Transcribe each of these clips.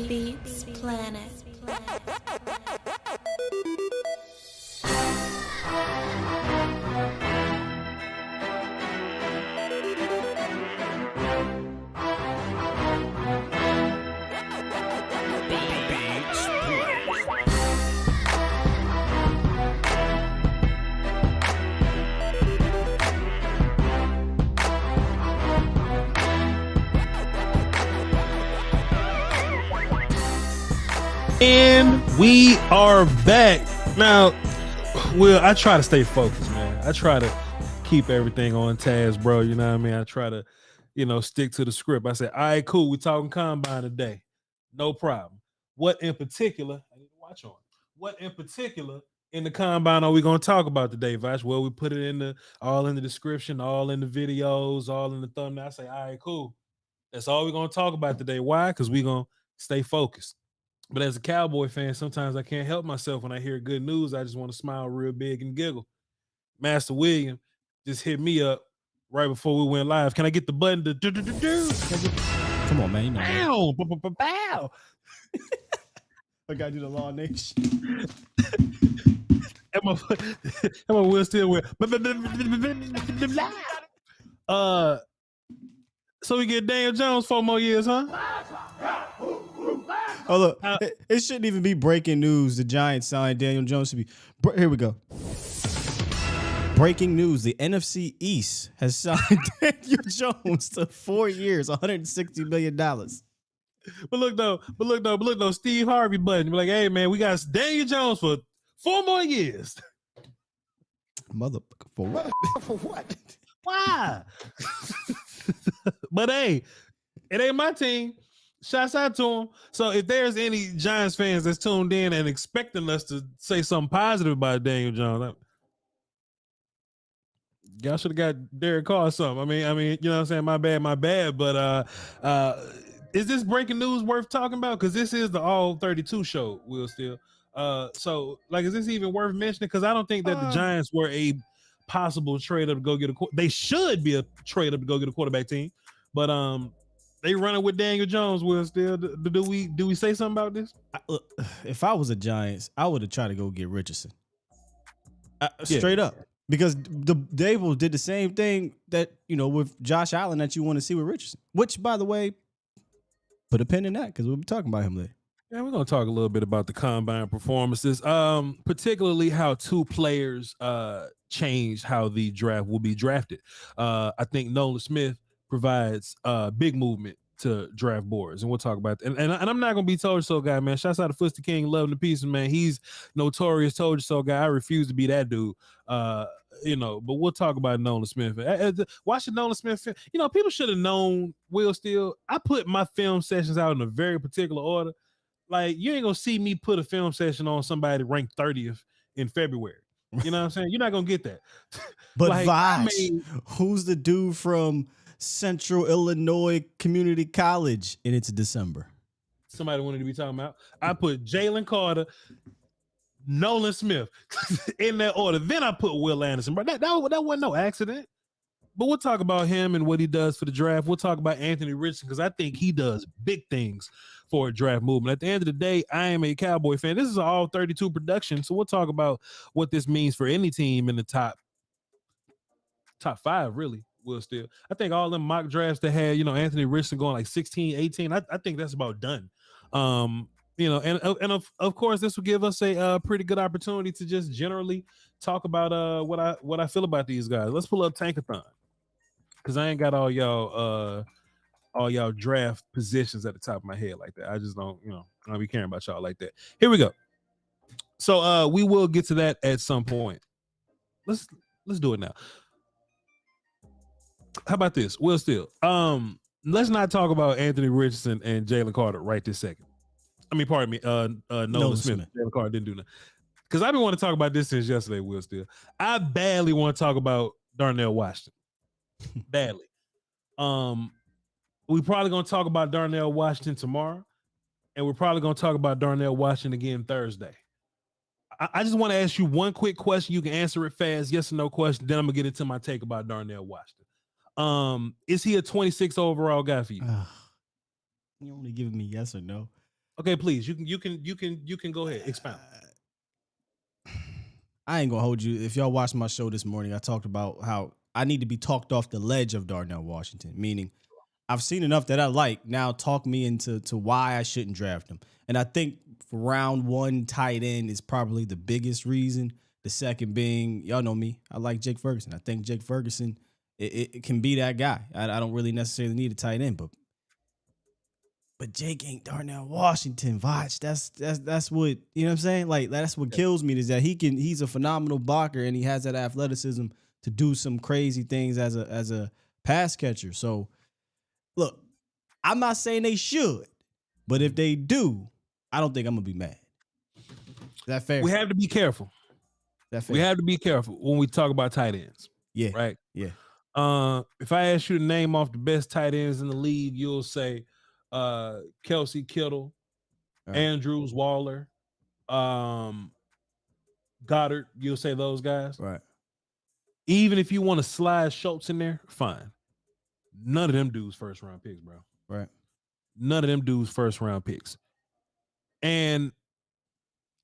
Beats Planet. We are back. Now, Will, I try to stay focused, man. I try to keep everything on task, bro. You know what I mean? I try to, stick to the script. I said, all right, cool. We talking combine today. No problem. What in particular, I need to watch on. What in particular in the combine are we going to talk about today, Voch? Well, we put it all in the description, all in the videos, all in the thumbnail. I say, all right, cool. That's all we're going to talk about today. Why? Because we're going to stay focused. But as a Cowboy fan, sometimes I can't help myself when I hear good news. I just want to smile real big and giggle. Master William just hit me up right before we went live. Can I get the button to do? Come on, man. Bow, bow. I got you the Law Nation. Am I Will still with? So we get Daniel Jones 4 more years, huh? Oh, look, it shouldn't even be breaking news. The Giants signed Daniel Jones to be. Here we go. Breaking news: the NFC East has signed Daniel Jones to 4 years, $160 million. But look though, Steve Harvey button. Be like, hey man, we got Daniel Jones for 4 more years. Motherfucker, for what? For what? Why? But hey, it ain't my team. Shouts out to him. So if there's any Giants fans that's tuned in and expecting us to say something positive about Daniel Jones, y'all should have got Derek Carr or something. I mean, you know what I'm saying? My bad. But is this breaking news worth talking about? Because this is the All 32 show, Will Steele. So like, is this even worth mentioning? Because I don't think that the Giants were a possible trade up to go get they should be a trade up to go get a quarterback team, but they running with Daniel Jones. Will Steele, do we say something about this? Look, if I was a Giants, I would have tried to go get Richardson. Straight up. Because the Dable did the same thing that, with Josh Allen that you want to see with Richardson. Which, by the way, put a pin in that because we'll be talking about him later. Yeah, we're going to talk a little bit about the combine performances, particularly how 2 players changed how the draft will be drafted. I think Nolan Smith provides big movement to draft boards, and we'll talk about that. And I'm not going to be told you so guy, man. Shouts out to Fusty King, loving the piece, man. He's notorious told you so guy. I refuse to be that dude. But we'll talk about Nolan Smith. Watching Nolan Smith, people should have known Will Steele. I put my film sessions out in a very particular order. Like, you ain't gonna see me put a film session on somebody ranked 30th in February. You know what I'm saying? You're not gonna get that. But like, Voch, who's the dude from Central Illinois Community College? And it's December. Somebody wanted to be talking about. I put Jalen Carter, Nolan Smith in that order. Then I put Will Anderson. But that wasn't no accident. But we'll talk about him and what he does for the draft. We'll talk about Anthony Richardson because I think he does big things for a draft movement. At the end of the day, I am a Cowboy fan. This is an all 32 production, so we'll talk about what this means for any team in the top 5, really. Will Steele. I think all them mock drafts that had, Anthony Richardson going like 16, 18, I think that's about done. And of course, this will give us a pretty good opportunity to just generally talk about what I feel about these guys. Let's pull up Tankathon because I ain't got all y'all draft positions at the top of my head like that. I just don't, I don't be caring about y'all like that. Here we go. So we will get to that at some point. Let's do it now. How about this? Will Steele. Let's not talk about Anthony Richardson and Jalen Carter right this second. I mean, pardon me, Nolan Smith. Jalen Carter didn't do nothing. Because I've been wanting to talk about this since yesterday, Will Steele. I badly want to talk about Darnell Washington. Badly. We're probably going to talk about Darnell Washington tomorrow, and we're probably going to talk about Darnell Washington again Thursday. I just want to ask you one quick question. You can answer it fast, yes or no question. Then I'm going to get into my take about Darnell Washington. Is he a 26 overall guy for you? You only giving me yes or no. Okay, please. You can go ahead. Expound. I ain't gonna hold you. If y'all watched my show this morning, I talked about how I need to be talked off the ledge of Darnell Washington, meaning I've seen enough that I like. Now talk me into why I shouldn't draft him. And I think for round 1 tight end is probably the biggest reason. The second being, y'all know me, I like Jake Ferguson. I think Jake Ferguson, it can be that guy. I don't really necessarily need a tight end, but but Jake ain't Darnell Washington. Voch. That's what, you know what I'm saying? Like, that's what kills me, is that he's a phenomenal blocker and he has that athleticism to do some crazy things as a pass catcher. So look, I'm not saying they should, but if they do, I don't think I'm gonna be mad. Is that fair? We have to be careful. We have to be careful when we talk about tight ends. Yeah. Right. Yeah. If I ask you to name off the best tight ends in the league, you'll say Kelsey, Kittle, right, Andrews, Waller, Goddard. You'll say those guys. Right. Even if you want to slide Schultz in there, fine. None of them dudes first round picks, bro. Right. None of them dudes first round picks. And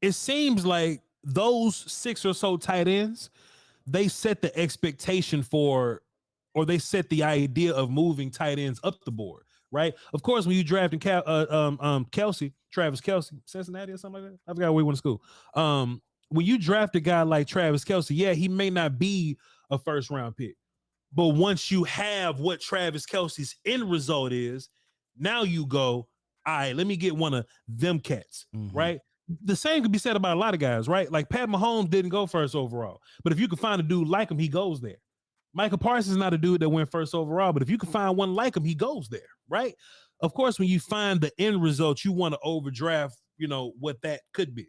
it seems like those 6 or so tight ends, they set the expectation for, or they set the idea of moving tight ends up the board, right? Of course, when you drafting Travis Kelce, Cincinnati or something like that, I forgot where he went to school. When you draft a guy like Travis Kelce, yeah, he may not be a first round pick, but once you have what Travis Kelce's end result is, now you go, all right, let me get one of them cats, right? The same could be said about a lot of guys, right? Like Pat Mahomes didn't go first overall, but if you can find a dude like him, he goes there. Michael Parsons is not a dude that went first overall, but if you can find one like him, he goes there, right? Of course, when you find the end result, you want to overdraft, you know, what that could be.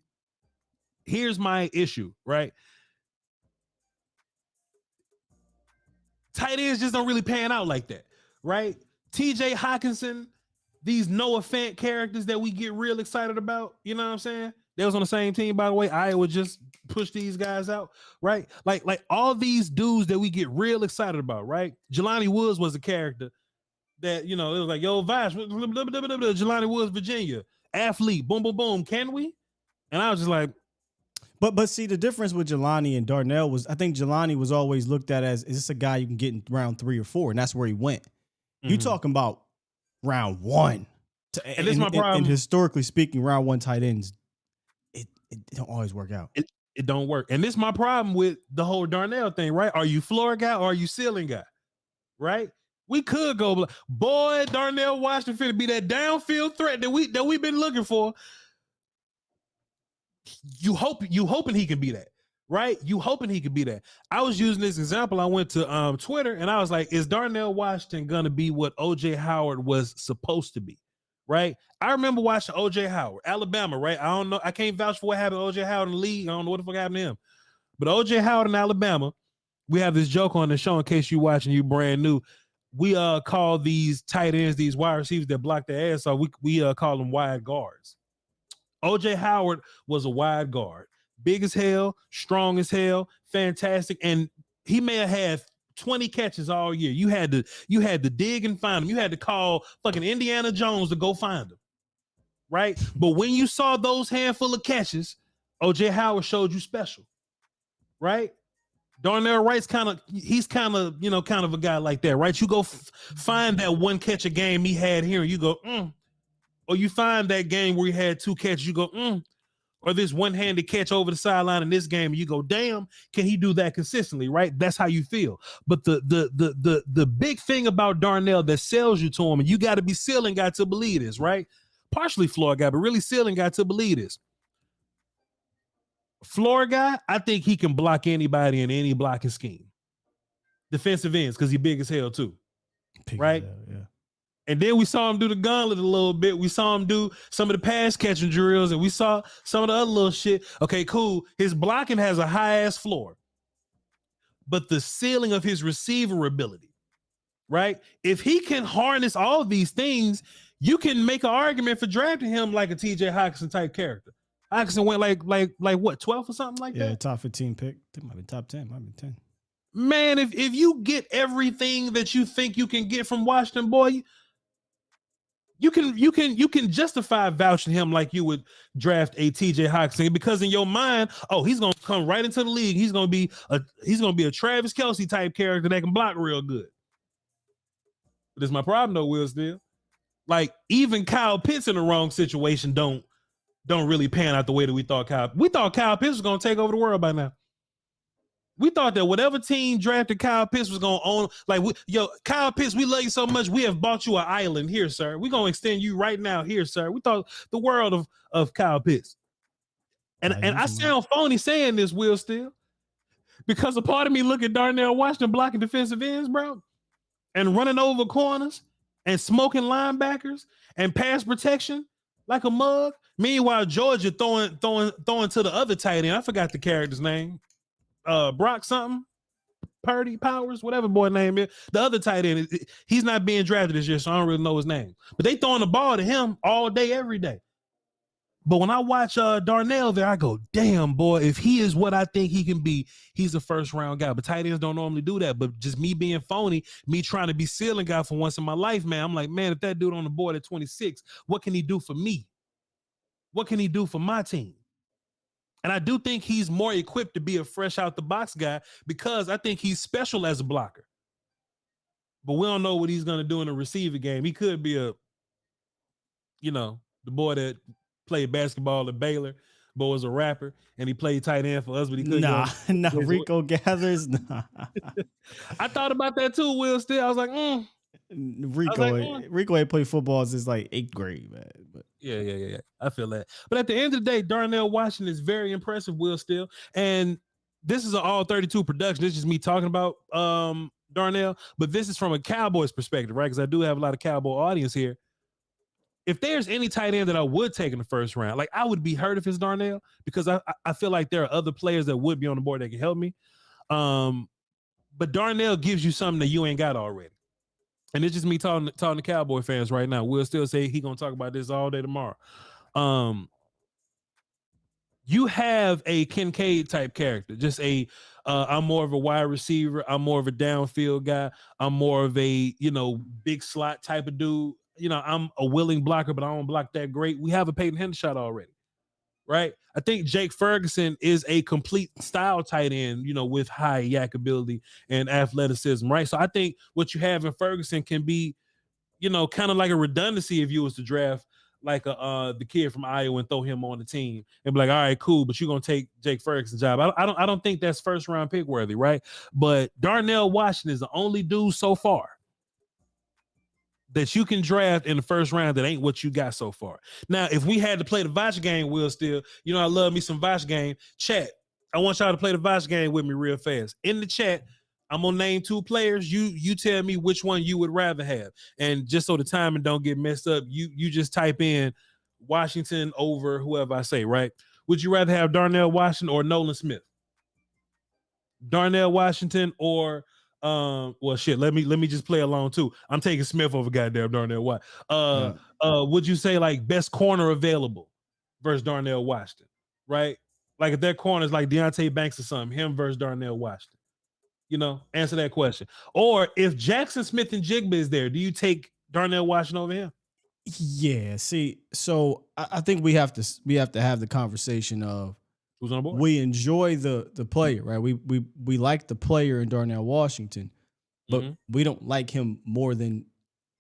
Here's my issue, right? Tight ends just don't really pan out like that, right? TJ Hawkinson, these Noah Fant characters that we get real excited about, you know what I'm saying? They was on the same team, by the way. Iowa just push these guys out, right? Like all these dudes that we get real excited about, right? Jelani Woods was a character that, you know, it was like, yo, Voch, Jelani Woods, Virginia, athlete, boom, boom, boom. Can we? And I was just like, but see, the difference with Jelani and Darnell was, I think Jelani was always looked at as, is this a guy you can get in round 3 or 4? And that's where he went. You talking about round 1. And this is my problem. And historically speaking, round 1 tight ends, it don't always work out. It don't work. And this is my problem with the whole Darnell thing, right? Are you floor guy or are you ceiling guy? Right? We could go, boy, Darnell Washington finna be that downfield threat that we've been looking for. You hoping he can be that, right? You hoping he could be that. I was using this example. I went to Twitter and I was like, is Darnell Washington gonna be what OJ Howard was supposed to be? Right? I remember watching OJ Howard, Alabama, right? I don't know. I can't vouch for what happened to OJ Howard in the league. I don't know what the fuck happened to him. But OJ Howard in Alabama, we have this joke on the show in case you watching, you brand new. We call these tight ends, these wide receivers that block their ass, so we call them wide guards. OJ Howard was a wide guard, big as hell, strong as hell, fantastic, and he may have had 20 catches all year. You had to dig and find him. You had to call fucking Indiana Jones to go find him, right? But when you saw those handful of catches, OJ Howard showed you special, right? Darnell Wright's kind of a guy like that, right? You go find that one catch a game he had here, and you go, or you find that game where he had 2 catches, you go, or this one-handed catch over the sideline in this game, and you go, damn, can he do that consistently, right? That's how you feel. But the big thing about Darnell that sells you to him, and you got to be ceiling guy to believe this, right? Partially floor guy, but really ceiling guy to believe this. Floor guy, I think he can block anybody in any blocking scheme. Defensive ends, because he's big as hell too, right? Yeah. And then we saw him do the gauntlet a little bit. We saw him do some of the pass catching drills, and we saw some of the other little shit. Okay, cool. His blocking has a high-ass floor, but the ceiling of his receiver ability, right? If he can harness all of these things, you can make an argument for drafting him like a TJ Hawkinson type character. Hawkinson went like what, 12 or something like that? Yeah, top 15 pick. It might be top 10, might be 10. Man, if you get everything that you think you can get from Washington, boy, you can justify vouching him like you would draft a TJ Hawkinson, because in your mind, oh, he's gonna come right into the league. He's gonna be a Travis Kelce type character that can block real good. But this is my problem though, Will Steele. Like even Kyle Pitts in the wrong situation don't really pan out the way that we thought Kyle Pitts was gonna take over the world by now. We thought that whatever team drafted Kyle Pitts was gonna own. Like, Kyle Pitts, we love you so much. We have bought you an island here, sir. We're gonna extend you right now here, sir. We thought the world of Kyle Pitts. And I sound phony saying this, Will Steele, because a part of me look at Darnell Washington blocking defensive ends, bro, and running over corners and smoking linebackers and pass protection like a mug. Meanwhile, Georgia throwing to the other tight end. I forgot the character's name. Brock something, Purdy Powers, whatever boy name is. The other tight end, he's not being drafted this year, so I don't really know his name. But they throwing the ball to him all day, every day. But when I watch Darnell there, I go, damn, boy, if he is what I think he can be, he's a first-round guy. But tight ends don't normally do that. But just me being phony, me trying to be ceiling guy for once in my life, man, I'm like, man, if that dude on the board at 26, what can he do for me? What can he do for my team? And I do think he's more equipped to be a fresh out the box guy because I think he's special as a blocker. But we don't know what he's going to do in the receiver game. He could be the boy that played basketball at Baylor, but was a rapper, and he played tight end for us, but he couldn't. Rico Gathers. Nah. I thought about that too, Will Steele. I was like, Rico ain't played football since like 8th grade, man. But yeah. I feel that. But at the end of the day, Darnell Washington is very impressive, Will Steele. And this is an all 32 production. This is just me talking about Darnell, but this is from a Cowboys perspective, right? Because I do have a lot of Cowboy audience here. If there's any tight end that I would take in the first round, like I would be hurt if it's Darnell, because I feel like there are other players that would be on the board that can help me. But Darnell gives you something that you ain't got already. And it's just me talking to Cowboy fans right now. We'll still say he gonna talk about this all day tomorrow. You have a Kincaid type character, just I'm more of a wide receiver. I'm more of a downfield guy. I'm more of a, big slot type of dude. I'm a willing blocker, but I don't block that great. We have a Peyton Hendershot already, right? I think Jake Ferguson is a complete style tight end, with high yak ability and athleticism, right? So I think what you have in Ferguson can be, kind of like a redundancy if you was to draft like the kid from Iowa and throw him on the team and be like, all right, cool, but you're gonna take Jake Ferguson's job. I don't think that's first round pick worthy, right? But Darnell Washington is the only dude so far that you can draft in the first round that ain't what you got so far. Now, if we had to play the Voch game, Will Steele, I love me some Voch game. Chat, I want y'all to play the Voch game with me real fast. In the chat, I'm gonna name 2 players. You tell me which one you would rather have. And just so the timing don't get messed up, you just type in Washington over whoever I say, right? Would you rather have Darnell Washington or Nolan Smith? Darnell Washington or let me just play along too. I'm taking Smith over goddamn Darnell White. Would you say like best corner available versus Darnell Washington, right? Like if their corner is like Deontay Banks or something, him versus Darnell Washington. Answer that question. Or if Jackson Smith and Jigba is there, do you take Darnell Washington over him? Yeah. See, so I think we have to have the conversation of who's on board. We enjoy the player, right? We like the player in Darnell Washington, but we don't like him more than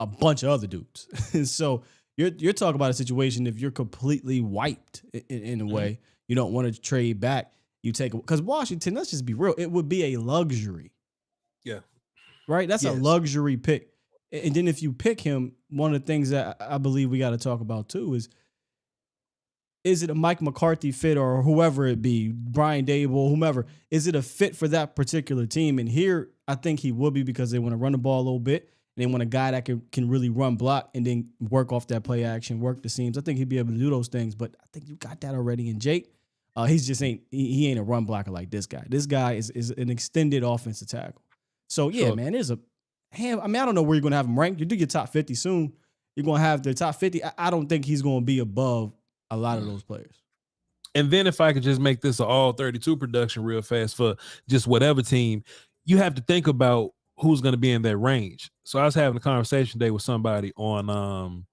a bunch of other dudes. And so you're talking about a situation if you're completely wiped in a way, you don't want to trade back. You take, because Washington, let's just be real, it would be a luxury. Yeah. Right? That's a luxury pick. And then if you pick him, one of the things that I believe we got to talk about too is it a Mike McCarthy fit or whoever it be, Brian Dable, whomever, is it a fit for that particular team? And here, I think he would be because they want to run the ball a little bit. And they want a guy that can really run block and then work off that play action, work the seams. I think he'd be able to do those things, but I think you got that already in Jake. He's just ain't a run blocker like this guy. This guy is an extended offensive tackle. So yeah, man, I don't know where you're gonna have him ranked. You do your top 50 soon. You're gonna have the top 50. I don't think he's gonna be above a lot of those players. And then if I could just make this an all 32 production real fast for just whatever team, you have to think about who's going to be in that range. So I was having a conversation today with somebody on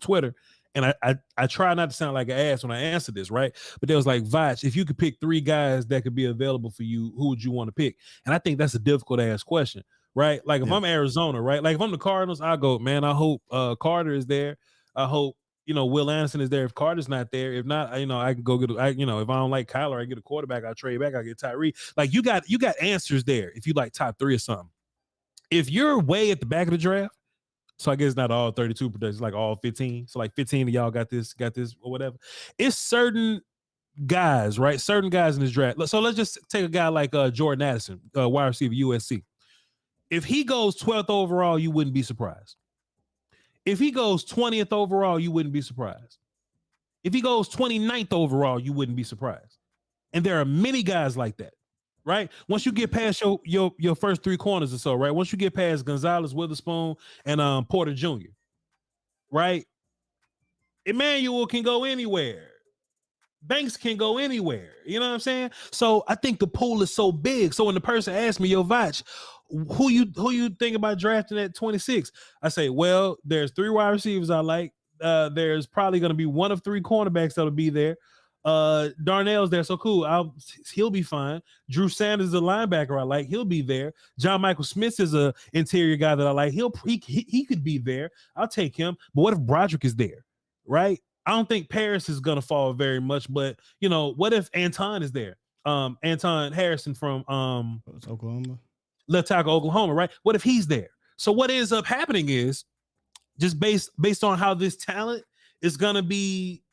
Twitter, and I try not to sound like an ass when I answer this, right? But there was like, Voch, if you could pick 3 guys that could be available for you, who would you want to pick? And I think that's a difficult ass question, right? Like if I'm Arizona, right? Like if I'm the Cardinals, I go, man, I hope Carter is there. I hope Will Anderson is there. If Carter's not there, if not, I can go get. If I don't like Kyler, I get a quarterback. I trade back. I get Tyree. Like you got answers there. If you like top 3 or something. If you're way at the back of the draft, so I guess not all 32 productions, like all 15. So like 15 of y'all got this or whatever. It's certain guys, right? Certain guys in this draft. So let's just take a guy like Jordan Addison, wide receiver, USC. If he goes 12th overall, you wouldn't be surprised. If he goes 20th overall, you wouldn't be surprised. If he goes 29th overall, you wouldn't be surprised. And there are many guys like that, right? Once you get past your first 3 corners or so, right? Once you get past Gonzalez, Witherspoon, and Porter Jr., right? Emmanuel can go anywhere. Banks can go anywhere. You know what I'm saying? So I think the pool is so big. So when the person asks me, yo, Voch, who you think about drafting at 26? I say, well, there's 3 wide receivers I like. There's probably going to be 1 of 3 cornerbacks that'll be there. Darnell's there, so cool. He'll be fine. Drew Sanders is a linebacker I like. He'll be there. John Michael Smith is a interior guy that I like. He could be there. I'll take him. But what if Broderick is there? Right? I don't think Paris is gonna fall very much, but what if Anton is there? Anton Harrison from Oklahoma, left tackle Oklahoma, right? What if he's there? So what ends up happening is just based on how this talent is gonna be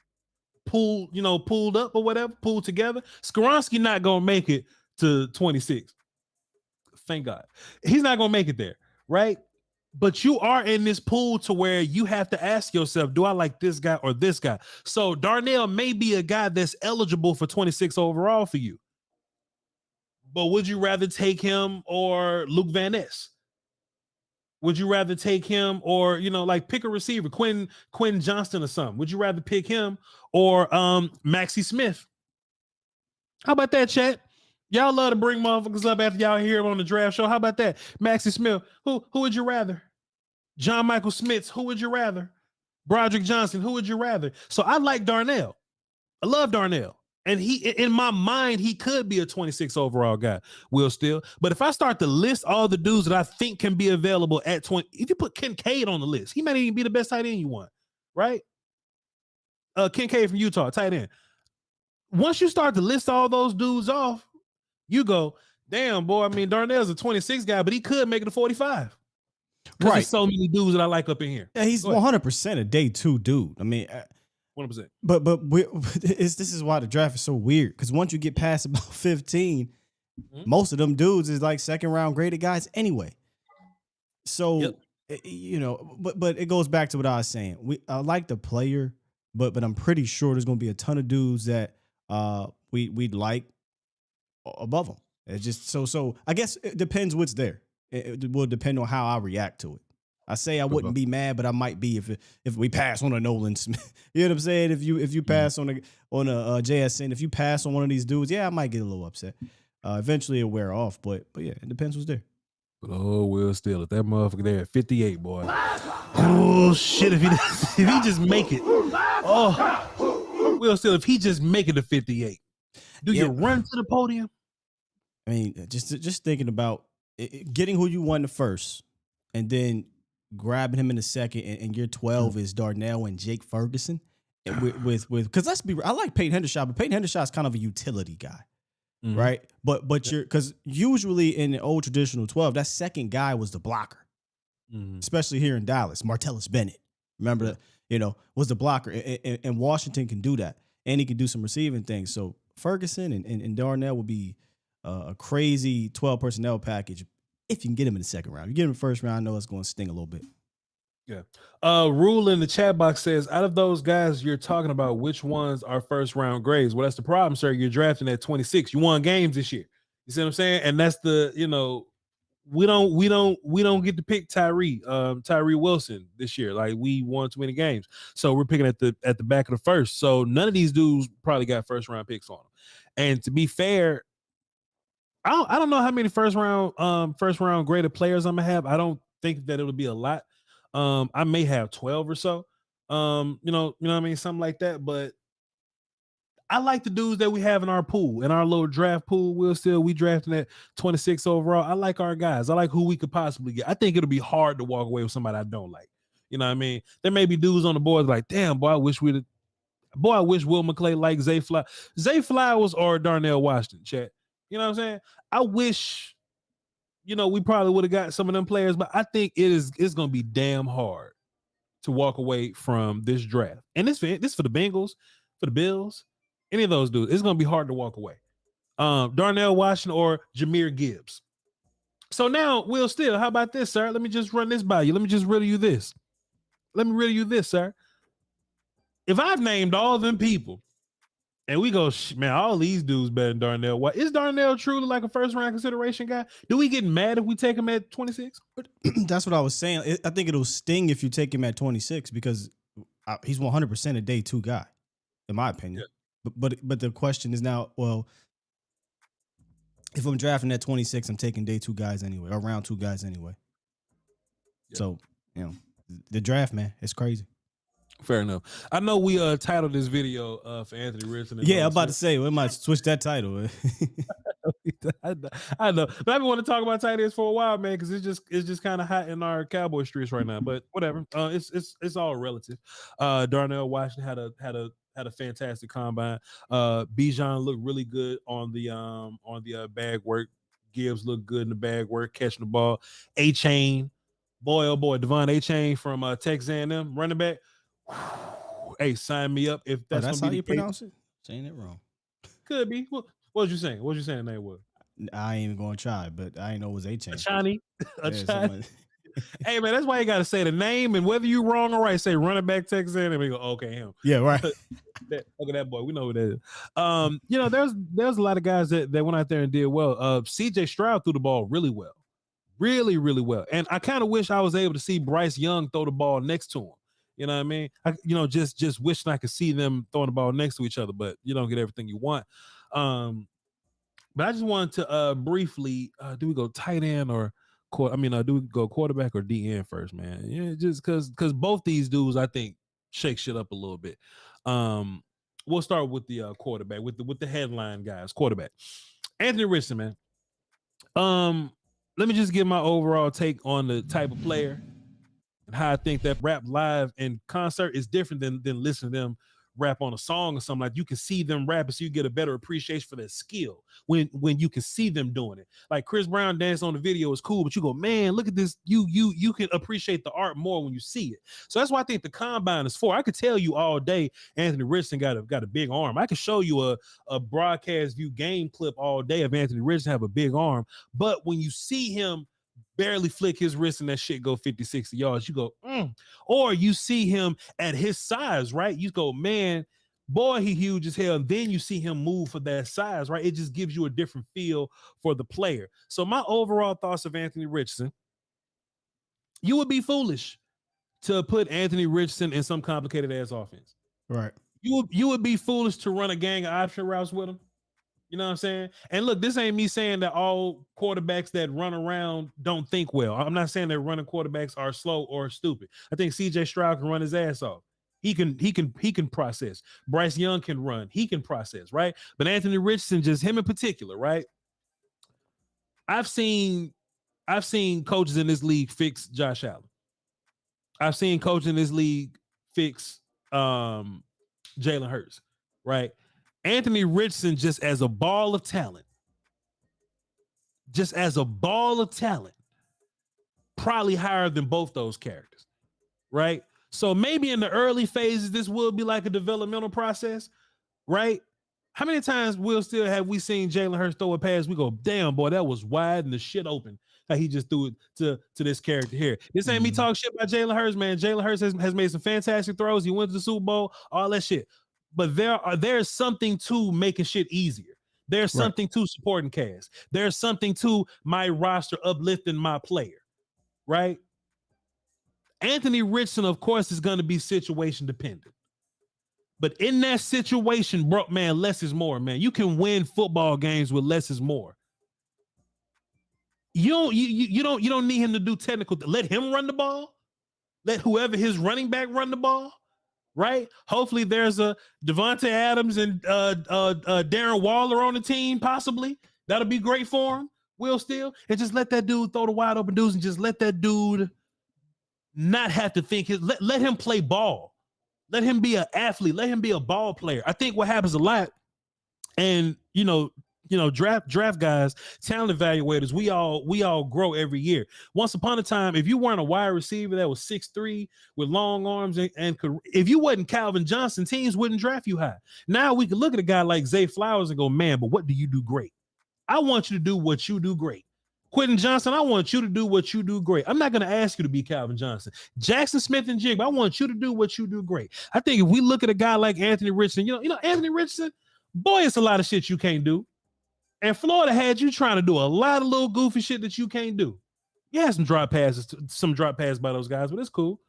pulled up or whatever, pulled together. Skoronski not gonna make it to 26. Thank God. He's not gonna make it there, right? But you are in this pool to where you have to ask yourself, do I like this guy or this guy? So Darnell may be a guy that's eligible for 26 overall for you. But would you rather take him or Luke Van Ness? Would you rather take him or, pick a receiver, Quinn Johnston or something? Would you rather pick him or Maxie Smith? How about that, chat? Y'all love to bring motherfuckers up after y'all hear him on the draft show. How about that? Maxie Smith, who would you rather? John Michael Smith, who would you rather? Broderick Johnson, who would you rather? So I like Darnell. I love Darnell. And in my mind, he could be a 26 overall guy, Will Steele. But if I start to list all the dudes that I think can be available at 20, if you put Kincaid on the list, he might even be the best tight end you want, right? Kincaid from Utah, tight end. Once you start to list all those dudes off, you go, damn, boy, I mean, Darnell's a 26 guy, but he could make it a 45. Right. There's so many dudes that I like up in here. Yeah, he's 100% a day 2 dude. I mean, 100%. But this is why the draft is so weird. Because once you get past about 15, most of them dudes is like 2nd round graded guys anyway. So, but it goes back to what I was saying. I like the player, but I'm pretty sure there's going to be a ton of dudes that we'd like above them. It's just so I guess it depends what's there. It will depend on how I react to it. I say I wouldn't be mad, but I might be if we pass on a Nolan Smith. You know what I'm saying? If you pass on a JSN, if you pass on one of these dudes, yeah, I might get a little upset. Eventually it'll wear off, but yeah, it depends what's there. Oh, Will Steele, if that motherfucker there at 58, boy. Oh shit! If he just make it, Will Steele, if he just make it to 58, do you run to the podium? I mean, just thinking about getting who you won the first, and then grabbing him in the second, and your 12 is Darnell and Jake Ferguson, and with because I like Peyton Hendershot, but Peyton Hendershot's kind of a utility guy, right? But you're because usually in the old traditional 12, that second guy was the blocker, especially here in Dallas. Martellus Bennett, remember that was the blocker, and Washington can do that, and he can do some receiving things. So Ferguson and Darnell would be a crazy 12 personnel package. If you can get him in the second round, you get him in the first round, I know it's going to sting a little bit. Yeah. Rule in the chat box says, out of those guys you're talking about, which ones are first round grades? Well, that's the problem, sir. You're drafting at 26. You won games this year. You see what I'm saying? And that's the, we don't get to pick Tyree Wilson this year. Like we won too many games. So we're picking at the back of the first. So none of these dudes probably got first round picks on them. And to be fair, I don't know how many first round graded players I'm gonna have. I don't think that it'll be a lot. I may have 12 or so. You know what I mean, something like that. But I like the dudes that we have in our pool, in our little draft pool. We drafting at 26 overall. I like our guys. I like who we could possibly get. I think it'll be hard to walk away with somebody I don't like. You know what I mean? There may be dudes on the board like, damn, boy, I wish Will McClay liked Zay Flowers or Darnell Washington, chat. You know what I'm saying? I wish, we probably would have got some of them players, but I think it's going to be damn hard to walk away from this draft. And this for the Bengals, for the Bills, any of those dudes. It's going to be hard to walk away. Darnell Washington or Jahmyr Gibbs. So now, Will Steele, how about this, sir? Let me just run this by you. Let me just riddle you this. Sir. If I've named all them people, and we go, man, all these dudes better than Darnell. What is Darnell truly like a first round consideration guy? Do we get mad if we take him at 26? That's what I was saying. I think it'll sting if you take him at 26 because he's 100% a day 2 guy, in my opinion. Yeah. But the question is now, well, if I'm drafting at 26, I'm taking day 2 guys anyway, or round 2 guys anyway. Yeah. So, the draft, man, it's crazy. Fair enough. I know we titled this video for Anthony Richardson. Yeah, I'm about to say we might switch that title. I know, but I've been wanting to talk about tight ends for a while, man, because it's just kind of hot in our Cowboy streets right now. But whatever, it's all relative. Darnell Washington had a fantastic combine. Bijan looked really good on the bag work. Gibbs looked good in the bag work, catching the ball. A-Chain, boy, oh boy, Devon A-Chain from Texas A&M, running back. Hey, sign me up if that's how you pronounce it. Saying it wrong. Could be. What was you saying? What was you saying the name was? I ain't even gonna try, but I ain't know it was A-Chain. Chani. Hey man, that's why you gotta say the name, and whether you wrong or right, say running back Texas A&M. And we go, okay, him. Yeah, right. Look at that boy. We know who that is. There's a lot of guys that went out there and did well. CJ Stroud threw the ball really well, really, really well. And I kind of wish I was able to see Bryce Young throw the ball next to him. You know what I mean? Just wishing I could see them throwing the ball next to each other, but you don't get everything you want. But I just wanted to briefly, do we go tight end or do we go quarterback or DN first, man? Yeah, just because both these dudes I think shake shit up a little bit. We'll start with the quarterback, with the headline guys. Quarterback, Anthony Richardson, man. Let me just give my overall take on the type of player and how I think that rap live in concert is different than listening to them rap on a song or something. Like you can see them rapping, so you get a better appreciation for their skill when you can see them doing it. Like Chris Brown dance on the video is cool, but you go, man, look at this. You can appreciate the art more when you see it. So that's why I think the combine is for. I could tell you all day Anthony Richardson got a big arm. I could show you a broadcast view game clip all day of Anthony Richardson have a big arm, but when you see him barely flick his wrist and that shit go 50, 60 yards, you go, Or you see him at his size, right? You go, man, boy, he huge as hell. And then you see him move for that size, right? It just gives you a different feel for the player. So my overall thoughts of Anthony Richardson, you would be foolish to put Anthony Richardson in some complicated ass offense. Right. You would be foolish to run a gang of option routes with him. You know what I'm saying? And look, this ain't me saying that all quarterbacks that run around don't think well. I'm not saying that running quarterbacks are slow or stupid. I think CJ Stroud can run his ass off. He can process. Bryce Young can run. He can process, right? But Anthony Richardson, just him in particular, right? I've seen coaches in this league fix Josh Allen. I've seen coaches in this league fix Jalen Hurts, right? Anthony Richardson, just as a ball of talent, probably higher than both those characters, right? So maybe in the early phases, this will be like a developmental process, right? How many times have we seen Jalen Hurts throw a pass? We go, damn, boy, that was wide and the shit open. How he just threw it to this character here. This ain't me talking shit about Jalen Hurts, man. Jalen Hurts has made some fantastic throws. He went to the Super Bowl, all that shit. But there's something to making shit easier. There's something to supporting cast. There's something to my roster uplifting my player, right? Anthony Richardson, of course, is going to be situation dependent. But in that situation, bro, man, less is more, man. You can win football games with less is more. You don't need him to do technical. Let him run the ball. Let whoever his running back run the ball. Right? Hopefully there's a Devontae Adams and Darren Waller on the team, possibly. That'll be great for him, Will Steele. And just let that dude throw the wide open dudes and just let that dude not have to think let him play ball. Let him be an athlete. Let him be a ball player. I think what happens a lot, and draft guys, talent evaluators, we all grow every year. Once upon a time, if you weren't a wide receiver that was 6'3" with long arms and if you wasn't Calvin Johnson, teams wouldn't draft you high. Now we can look at a guy like Zay Flowers and go, man, but what do you do great? I want you to do what you do great. Quentin Johnson, I want you to do what you do great. I'm not going to ask you to be Calvin Johnson. Jackson Smith and Jigba, I want you to do what you do great. I think if we look at a guy like Anthony Richardson, Anthony Richardson, boy, it's a lot of shit you can't do. And Florida had you trying to do a lot of little goofy shit that you can't do. You had some drop passes by those guys, but it's cool.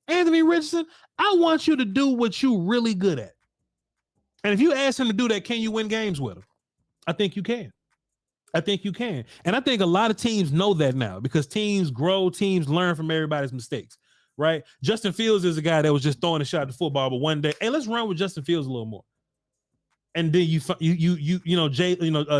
Anthony Richardson, I want you to do what you really good at. And if you ask him to do that, can you win games with him? I think you can. And I think a lot of teams know that now because teams grow, teams learn from everybody's mistakes, right? Justin Fields is a guy that was just throwing a shot at football, but one day, hey, let's run with Justin Fields a little more. And then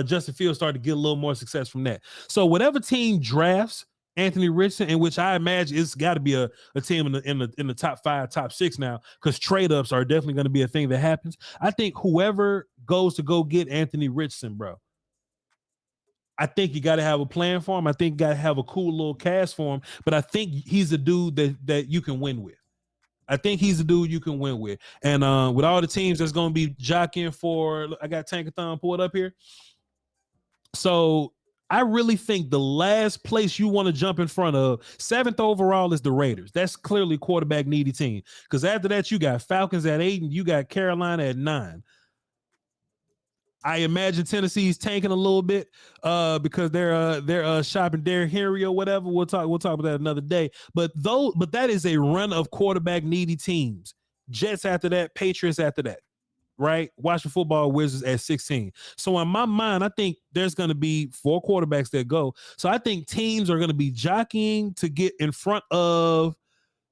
Justin Fields started to get a little more success from that. So whatever team drafts Anthony Richardson, in which I imagine it's got to be a team in the top 5, top 6 now, because trade ups are definitely going to be a thing that happens. I think whoever goes to go get Anthony Richardson, bro, I think you got to have a plan for him. I think you got to have a cool little cast for him. But I think he's a dude that you can win with. And with all the teams that's going to be jockeying for, I got Tankathon pulled up here. So I really think the last place you want to jump in front of, 7th overall, is the Raiders. That's clearly quarterback needy team. Because after that, you got Falcons at 8 and you got Carolina at 9. I imagine Tennessee's tanking a little bit because they're shopping Derrick Henry or whatever. We'll talk about that another day. But that is a run of quarterback needy teams. Jets after that, Patriots after that, right? Washington Football Wizards at 16. So in my mind, I think there's going to be 4 quarterbacks that go. So I think teams are going to be jockeying to get in front of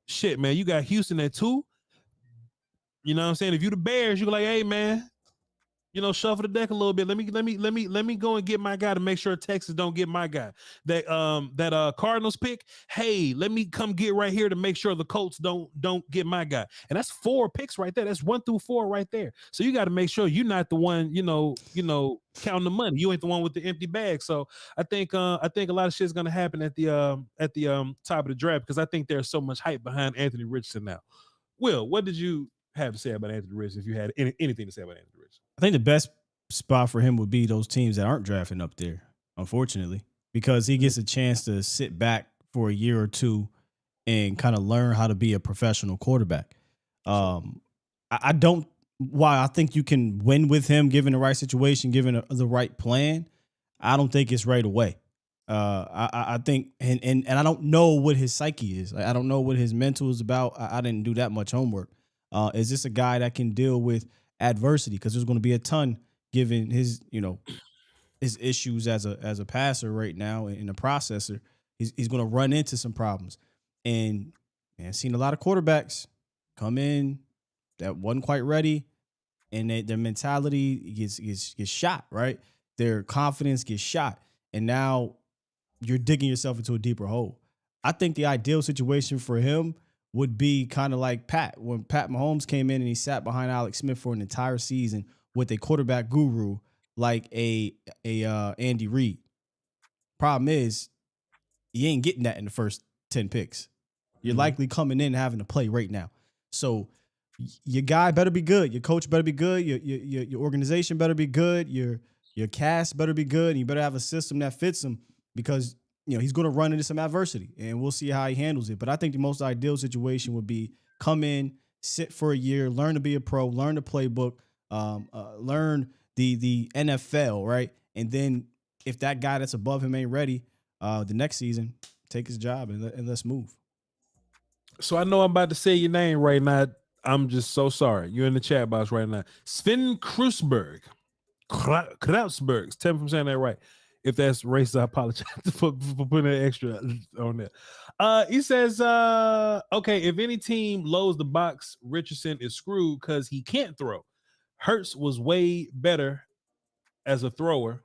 shit, man. You got Houston at 2. You know what I'm saying? If you the Bears, you're like, hey, man, shuffle the deck a little bit. Let me go and get my guy to make sure Texas don't get my guy. That Cardinals pick. Hey, let me come get right here to make sure the Colts don't get my guy. And that's 4 picks right there. That's 1 through 4 right there. So you got to make sure you're not the one, counting the money. You ain't the one with the empty bag. So I think a lot of shit is gonna happen at the top of the draft because I think there's so much hype behind Anthony Richardson now. Will, what did you have to say about Anthony Richardson if you had anything to say about Anthony Richardson? I think the best spot for him would be those teams that aren't drafting up there, unfortunately, because he gets a chance to sit back for a year or two and kind of learn how to be a professional quarterback. I think you can win with him given the right situation, given the right plan. I don't think it's right away. I think, and I don't know what his psyche is. I don't know what his mental is about. I didn't do that much homework. Is this a guy that can deal with adversity? Because there's going to be a ton given his issues as a passer right now in a processor. He's going to run into some problems. And man, seen a lot of quarterbacks come in that wasn't quite ready, and their mentality gets shot, right? Their confidence gets shot, and now you're digging yourself into a deeper hole. I think the ideal situation for him would be kind of like Pat. When Pat Mahomes came in and he sat behind Alex Smith for an entire season with a quarterback guru like a Andy Reid. Problem is, you ain't getting that in the first 10 picks. You're likely coming in having to play right now. So your guy better be good. Your coach better be good. Your organization better be good. Your cast better be good. And you better have a system that fits him because he's going to run into some adversity, and we'll see how he handles it. But I think the most ideal situation would be come in, sit for a year, learn to be a pro, learn the playbook, learn the NFL, right? And then if that guy that's above him ain't ready, the next season, take his job and let's move. So I know I'm about to say your name right now. I'm just so sorry. You're in the chat box right now. Sven Krautsberg. Tell me if I'm saying that right. If that's racist, I apologize for putting an extra on there. He says, okay, if any team loads the box, Richardson is screwed because he can't throw. Hurts was way better as a thrower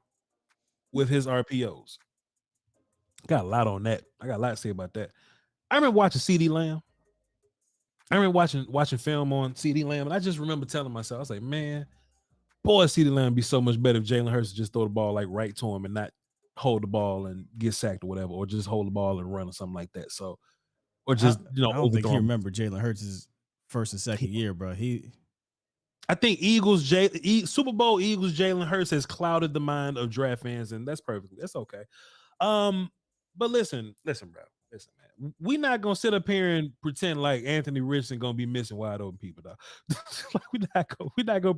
with his RPOs. Got a lot on that. I got a lot to say about that. I remember watching CD Lamb. I remember watching film on CD Lamb, and I just remember telling myself, I was like, man, boy, CD Lamb would be so much better if Jalen Hurts just throw the ball like right to him and not hold the ball and get sacked or whatever, or just hold the ball and run or something like that. So, or just I don't think overthrow he him. remember Jalen Hurts' first and second year, bro. I think Super Bowl Eagles Jalen Hurts has clouded the mind of draft fans, and that's okay. But listen, bro. Listen, man. We're not gonna sit up here and pretend like Anthony Richardson gonna be missing wide open people, though. Like we're not gonna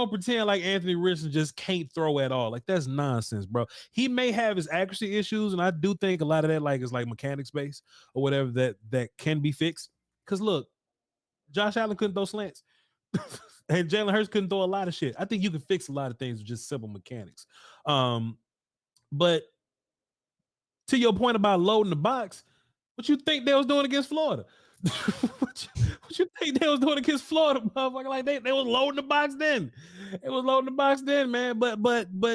pretend like Anthony Richardson just can't throw at all. Like that's nonsense, bro. He may have his accuracy issues, and I do think a lot of that is like mechanics based or whatever that can be fixed. Because look, Josh Allen couldn't throw slants. And Jalen Hurts couldn't throw a lot of shit. I think you can fix a lot of things with just simple mechanics. But to your point about loading the box, what you think they was doing against Florida? what you think they was doing against Florida, motherfucker? Like they was loading the box then. It was loading the box then, man. But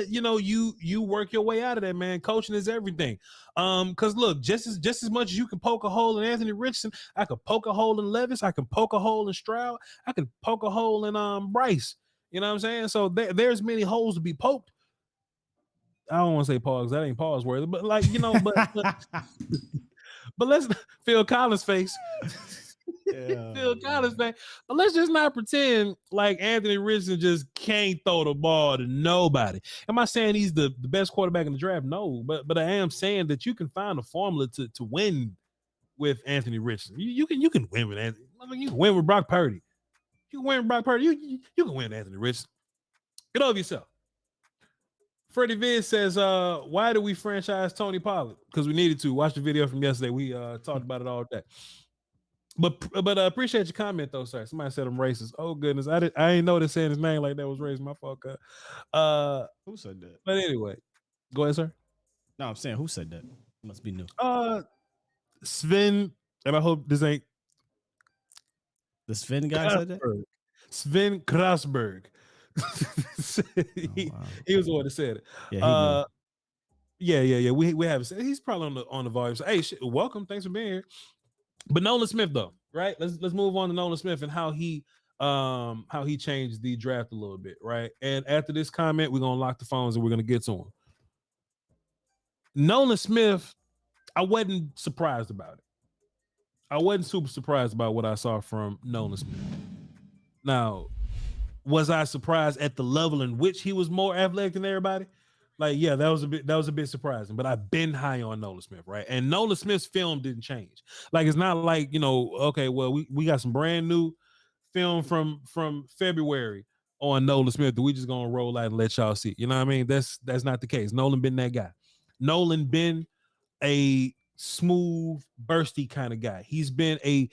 you work your way out of that, man. Coaching is everything. Because look, just as much as you can poke a hole in Anthony Richardson, I could poke a hole in Levis, I can poke a hole in Stroud, I could poke a hole in Bryce. You know what I'm saying? So there's many holes to be poked. I don't want to say pause. That ain't pause worthy, but but let's Phil Collins face. Phil Collins face. But let's just not pretend like Anthony Richardson just can't throw the ball to nobody. Am I saying he's the best quarterback in the draft? No, but I am saying that you can find a formula to win with Anthony Richardson. You can win with Anthony. You can win with Brock Purdy. You can win with Brock Purdy. You can win with Anthony Richardson. Get over yourself. Freddie Viz says, why do we franchise Tony Pollard? Because we needed to. Watch the video from yesterday. We talked about it all day. But appreciate your comment, though, sir. Somebody said I'm racist. Oh, goodness. I didn't know that saying his name like that was racist. My fault. Who said that? But anyway, go ahead, sir. No, I'm saying who said that? Must be new. Sven, and I hope this ain't the Sven guy said that? Sven Krasberg. He was the one that said it. Yeah, we have. He's probably on the volume. So, hey, welcome. Thanks for being here. But Nolan Smith, though, right? Let's move on to Nolan Smith and how he changed the draft a little bit, right? And after this comment, we're gonna lock the phones and we're gonna get to him. Nolan Smith, I wasn't surprised about it. I wasn't super surprised about what I saw from Nolan Smith. Now, was I surprised at the level in which he was more athletic than everybody? Like, yeah, that was a bit surprising, but I've been high on Nolan Smith, right? And Nolan Smith's film didn't change. Like, it's not like, okay, well, we got some brand new film from February on Nolan Smith that we just gonna roll out and let y'all see. You know what I mean? That's not the case. Nolan been that guy. Nolan been a smooth, bursty kind of guy. He's been a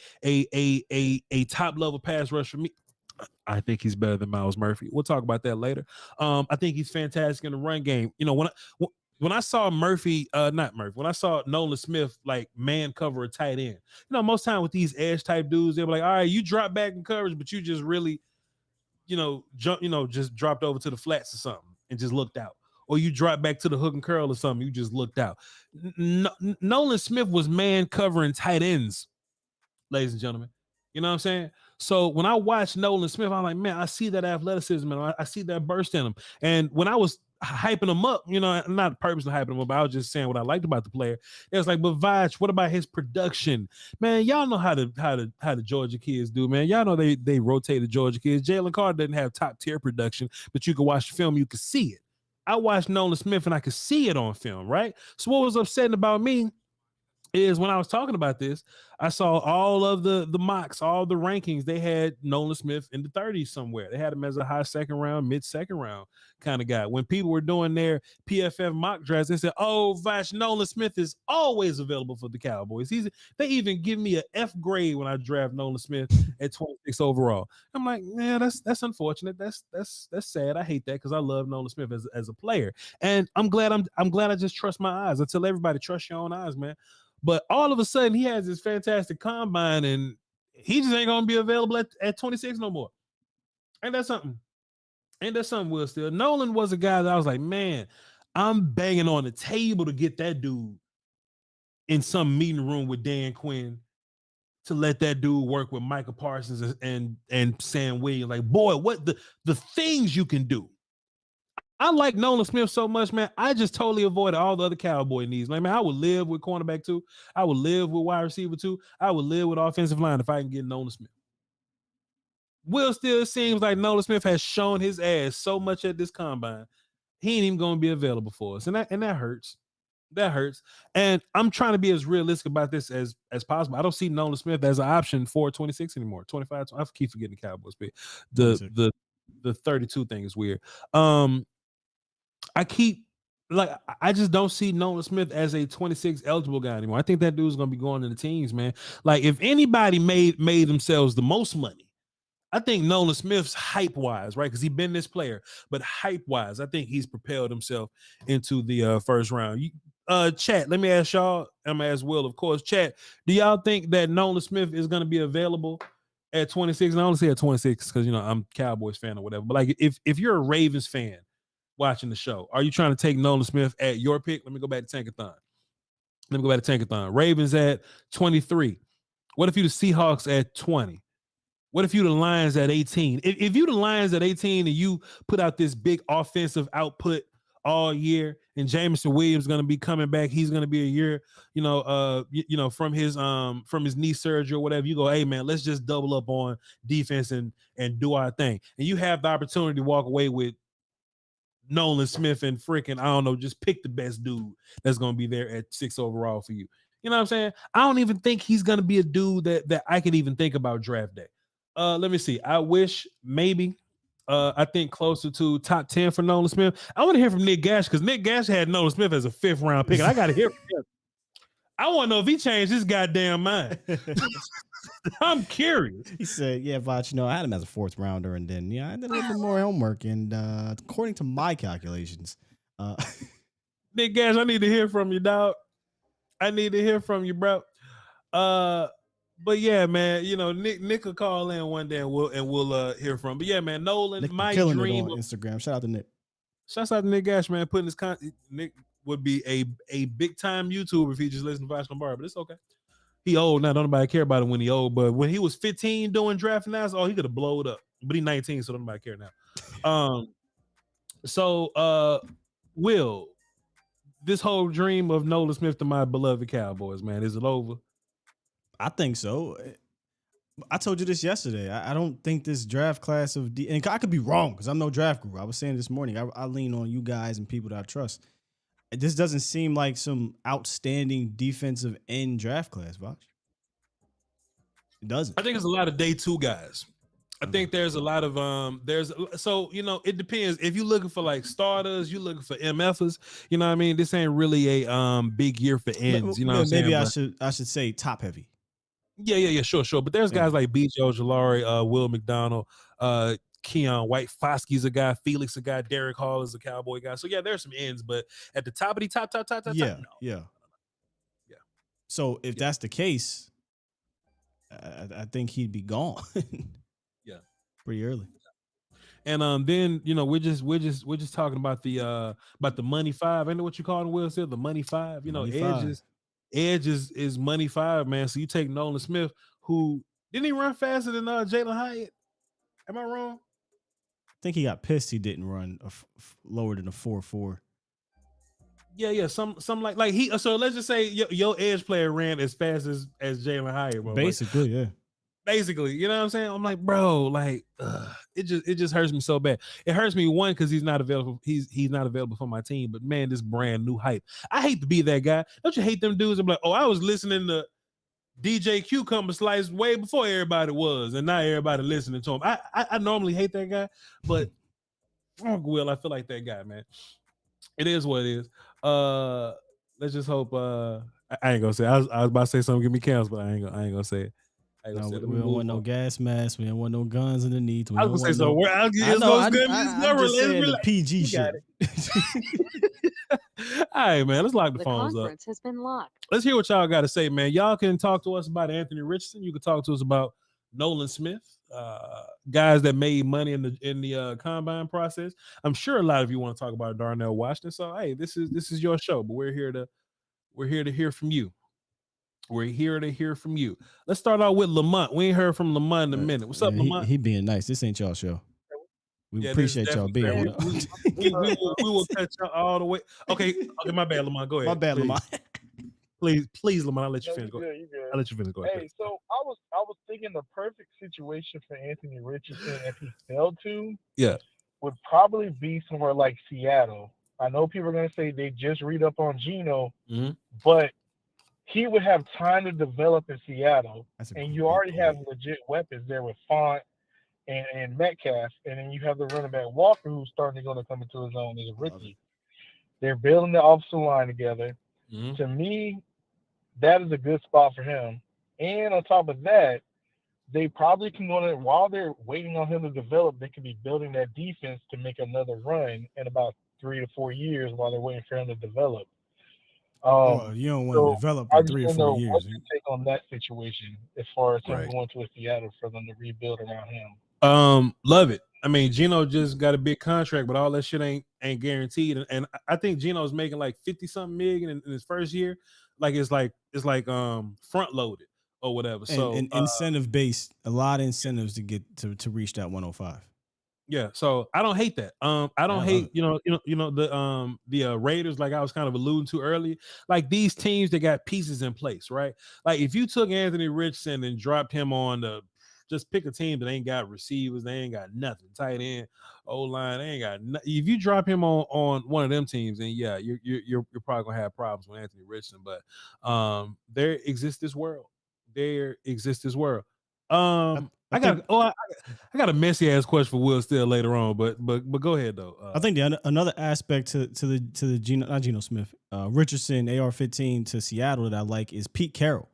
top level pass rush for me. I think he's better than Myles Murphy. We'll talk about that later. I think he's fantastic in the run game. When I saw when I saw Nolan Smith like man cover a tight end, most time with these edge type dudes, they're like, all right, you drop back in coverage, but you just really, just dropped over to the flats or something and just looked out. Or you drop back to the hook and curl or something, you just looked out. Nolan Smith was man covering tight ends, ladies and gentlemen. You know what I'm saying? So when I watched Nolan Smith, I'm like, man, I see that athleticism and I see that burst in him. And when I was hyping him up, not purposely hyping him up, but I was just saying what I liked about the player. It was like, but Voch, what about his production? Man, y'all know how the Georgia kids do, man. Y'all know they rotate the Georgia kids. Jalen Carter doesn't have top tier production, but you can watch the film, you can see it. I watched Nolan Smith and I could see it on film, right? So what was upsetting about me is when I was talking about this, I saw all of the mocks, all the rankings, they had Nolan Smith in the 30s somewhere. They had him as a high second round, mid second round kind of guy. When people were doing their PFF mock drafts, they said, oh, Voch, Nolan Smith is always available for the Cowboys. They even give me an F grade when I draft Nolan Smith at 26 overall. I'm like, yeah, that's unfortunate. That's sad. I hate that because I love Nolan Smith as a player. And I'm glad I just trust my eyes. I tell everybody, trust your own eyes, man. But all of a sudden, he has this fantastic combine, and he just ain't gonna be available at 26 no more. And that's something. Will Steele. Nolan was a guy that I was like, man, I'm banging on the table to get that dude in some meeting room with Dan Quinn to let that dude work with Micah Parsons and Sam Williams. Like, boy, what the things you can do. I like Nolan Smith so much, man. I just totally avoided all the other Cowboy needs. Like, man, I would live with cornerback 2. I would live with wide receiver 2. I would live with offensive line if I can get Nolan Smith. Will still seems like Nolan Smith has shown his ass so much at this combine. He ain't even going to be available for us. And that hurts. That hurts. And I'm trying to be as realistic about this as possible. I don't see Nolan Smith as an option for 26 anymore. 25. I keep forgetting the Cowboys pick. The 32 thing is weird. I just don't see Nolan Smith as a 26 eligible guy anymore. I think that dude's gonna be going to the teams, man. Like, if anybody made themselves the most money, I think Nolan Smith's hype wise, right? Because he's been this player, but hype wise, I think he's propelled himself into the first round. Chat, let me ask y'all. I'm gonna ask Will, of course. Chat, do y'all think that Nolan Smith is gonna be available at 26? And I only say at 26 because I'm a Cowboys fan or whatever. But like, if you're a Ravens fan watching the show, are you trying to take Nolan Smith at your pick? Let me go back to Tankathon. Ravens at 23. What if you the Seahawks at 20? What if you the Lions at 18? If you the Lions at 18 and you put out this big offensive output all year, and Jameson Williams going to be coming back, he's going to be a year, from his knee surgery or whatever. You go, hey man, let's just double up on defense and do our thing. And you have the opportunity to walk away with Nolan Smith and freaking, I don't know, just pick the best dude that's going to be there at 6 overall for you. You know what I'm saying? I don't even think he's going to be a dude that I could even think about draft day. Let me see. I wish maybe I think closer to top 10 for Nolan Smith. I want to hear from Nick Gash because Nick Gash had Nolan Smith as a 5th round pick. And I got to hear from him. I want to know if he changed his goddamn mind. I'm curious. He said, yeah, Voch, I had him as a 4th rounder, and then I did a little bit more homework, and according to my calculations, Nick Gash, I need to hear from you, dog. I need to hear from you, bro. But yeah, man, Nick will call in one day and we'll hear from him. But yeah, man, Nolan, Nick my killing dream it on Instagram. Shout out to Nick. Shouts out to Nick Gash, man, putting his Nick would be a big time YouTuber if he just listened to Voch Lombardi, but it's okay. He old now, don't nobody care about him when he old, but when he was 15 doing draft analysis, he could have blowed up. But he's 19, so don't nobody care now. Will, this whole dream of Nolan Smith to my beloved Cowboys, man, is it over? I think so. I told you this yesterday. I don't think this draft class and I could be wrong because I'm no draft guru. I was saying this morning, I lean on you guys and people that I trust. This doesn't seem like some outstanding defensive end draft class, Voch. It doesn't. I think it's a lot of day 2 guys. I think there's a lot of it depends. If you're looking for like starters, you're looking for MFers, you know what I mean? This ain't really a big year for ends, you know what I'm saying? Maybe I should say top heavy. Yeah, sure. But there's guys like B.J. Ojolari, Will McDonald, Keon White, Foskey's a guy, Felix a guy, Derek Hall is a Cowboy guy. So yeah, there's some ends, but at the top of the top, yeah. Yeah. So if that's the case, I think he'd be gone. Yeah, pretty early. And then we're just talking about the money 5. I know what you call it, Will said, the money 5. Edge is money 5, man. So you take Nolan Smith, who didn't he run faster than Jalen Hyatt? Am I wrong? I think he got pissed he didn't run lower than a 4.4. Yeah. Some like he. So let's just say your edge player ran as fast as Jalen Hyatt, bro. Basically, yeah. Basically, you know what I'm saying? I'm like, bro, like it just hurts me so bad. It hurts me, one, because he's not available. He's not available for my team. But man, this brand new hype. I hate to be that guy. Don't you hate them dudes? I'm like, oh, I was listening to DJ Cucumber Slice way before everybody was, and now everybody listening to him. I normally hate that guy, but Will, I feel like that guy, man. It is what it is. Let's just hope. I ain't gonna say. I was about to say something, give me canceled, but I ain't gonna say it. We don't want no gas masks. We don't want no guns underneath. I was gonna say so. I'll give you those good. I'm just saying the PG shit. All right, man. Let's lock the phones up. The conference has been locked. Let's hear what y'all got to say, man. Y'all can talk to us about Anthony Richardson. You can talk to us about Nolan Smith, guys that made money in the combine process. I'm sure a lot of you want to talk about Darnell Washington. So hey, this is your show, but we're here to hear from you. We're here to hear from you. Let's start out with Lamont. We ain't heard from Lamont in a minute. What's up, Lamont? He being nice. This ain't y'all show. We Yeah, this is appreciate y'all being definitely here. we will cut y'all all the way. Okay, my bad, Lamont. Go ahead. My bad, please. Lamont. Please, Lamont. I'll let you No, finish. you Go ahead. good, you good. I'll let you finish. Go ahead. Hey, so I was thinking the perfect situation for Anthony Richardson if he fell to Yeah. would probably be somewhere like Seattle. I know people are gonna say they just read up on Geno, Mhm. but he would have time to develop in Seattle, That's a and you great already have point. legit weapons there with Font and Metcalf, and then you have the running back Walker who's starting to come into his own as a rookie. They're building the offensive line together. Mhm. To me, that is a good spot for him. And on top of that, they probably can go in while they're waiting on him to develop, they could be building that defense to make another run in about 3 to 4 years while they're waiting for him to develop. You don't want to develop I in just 3 or want to 4 know years. what's your take on that situation as far as him Right. going to a Seattle for them to rebuild around him. Love it. I mean, Geno just got a big contract, but all that shit ain't guaranteed. And I think Geno's making like 50-something million in his first year. Like it's like front loaded or whatever. So And incentive based, a lot of incentives to get to reach that 105. yeah, so I don't hate that. I don't hate the Raiders, like I was kind of alluding to earlier. Like these teams that got pieces in place, right? Like if you took Anthony Richardson and dropped him on the, just pick a team that ain't got receivers, they ain't got nothing, tight end, O-line, they ain't got nothing. If you drop him on one of them teams, then yeah, you're probably gonna have problems with Anthony Richardson. But there exists this world. I got a messy ass question for Will Steele later on, but go ahead though. I think another aspect to the Geno Smith, Richardson AR-15 to Seattle that I like is Pete Carroll.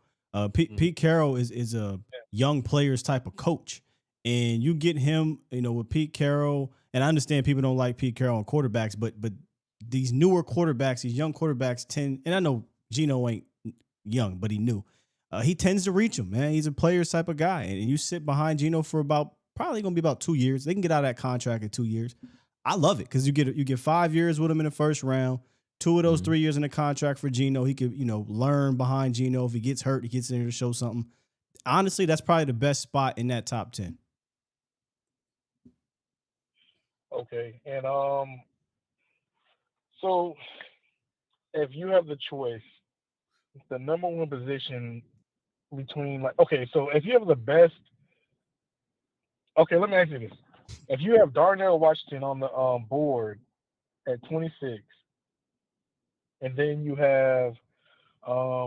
Pete Carroll is a young players type of coach, and you get him, with Pete Carroll. And I understand people don't like Pete Carroll on quarterbacks, but these newer quarterbacks, these young quarterbacks tend, and I know Geno ain't young, but he knew. He tends to reach him, man. He's a players type of guy. And you sit behind Geno for probably going to be about 2 years. They can get out of that contract in 2 years. I love it because you get 5 years with him in the first round. 2 of those 3 years in the contract for Geno. He could, learn behind Geno. If he gets hurt, he gets in there to show something. Honestly, that's probably the best spot in that top 10. Okay. And so if you have the choice, the number one position between so if you have the best, let me ask you this. If you have Darnell Washington on the board at 26, and then you have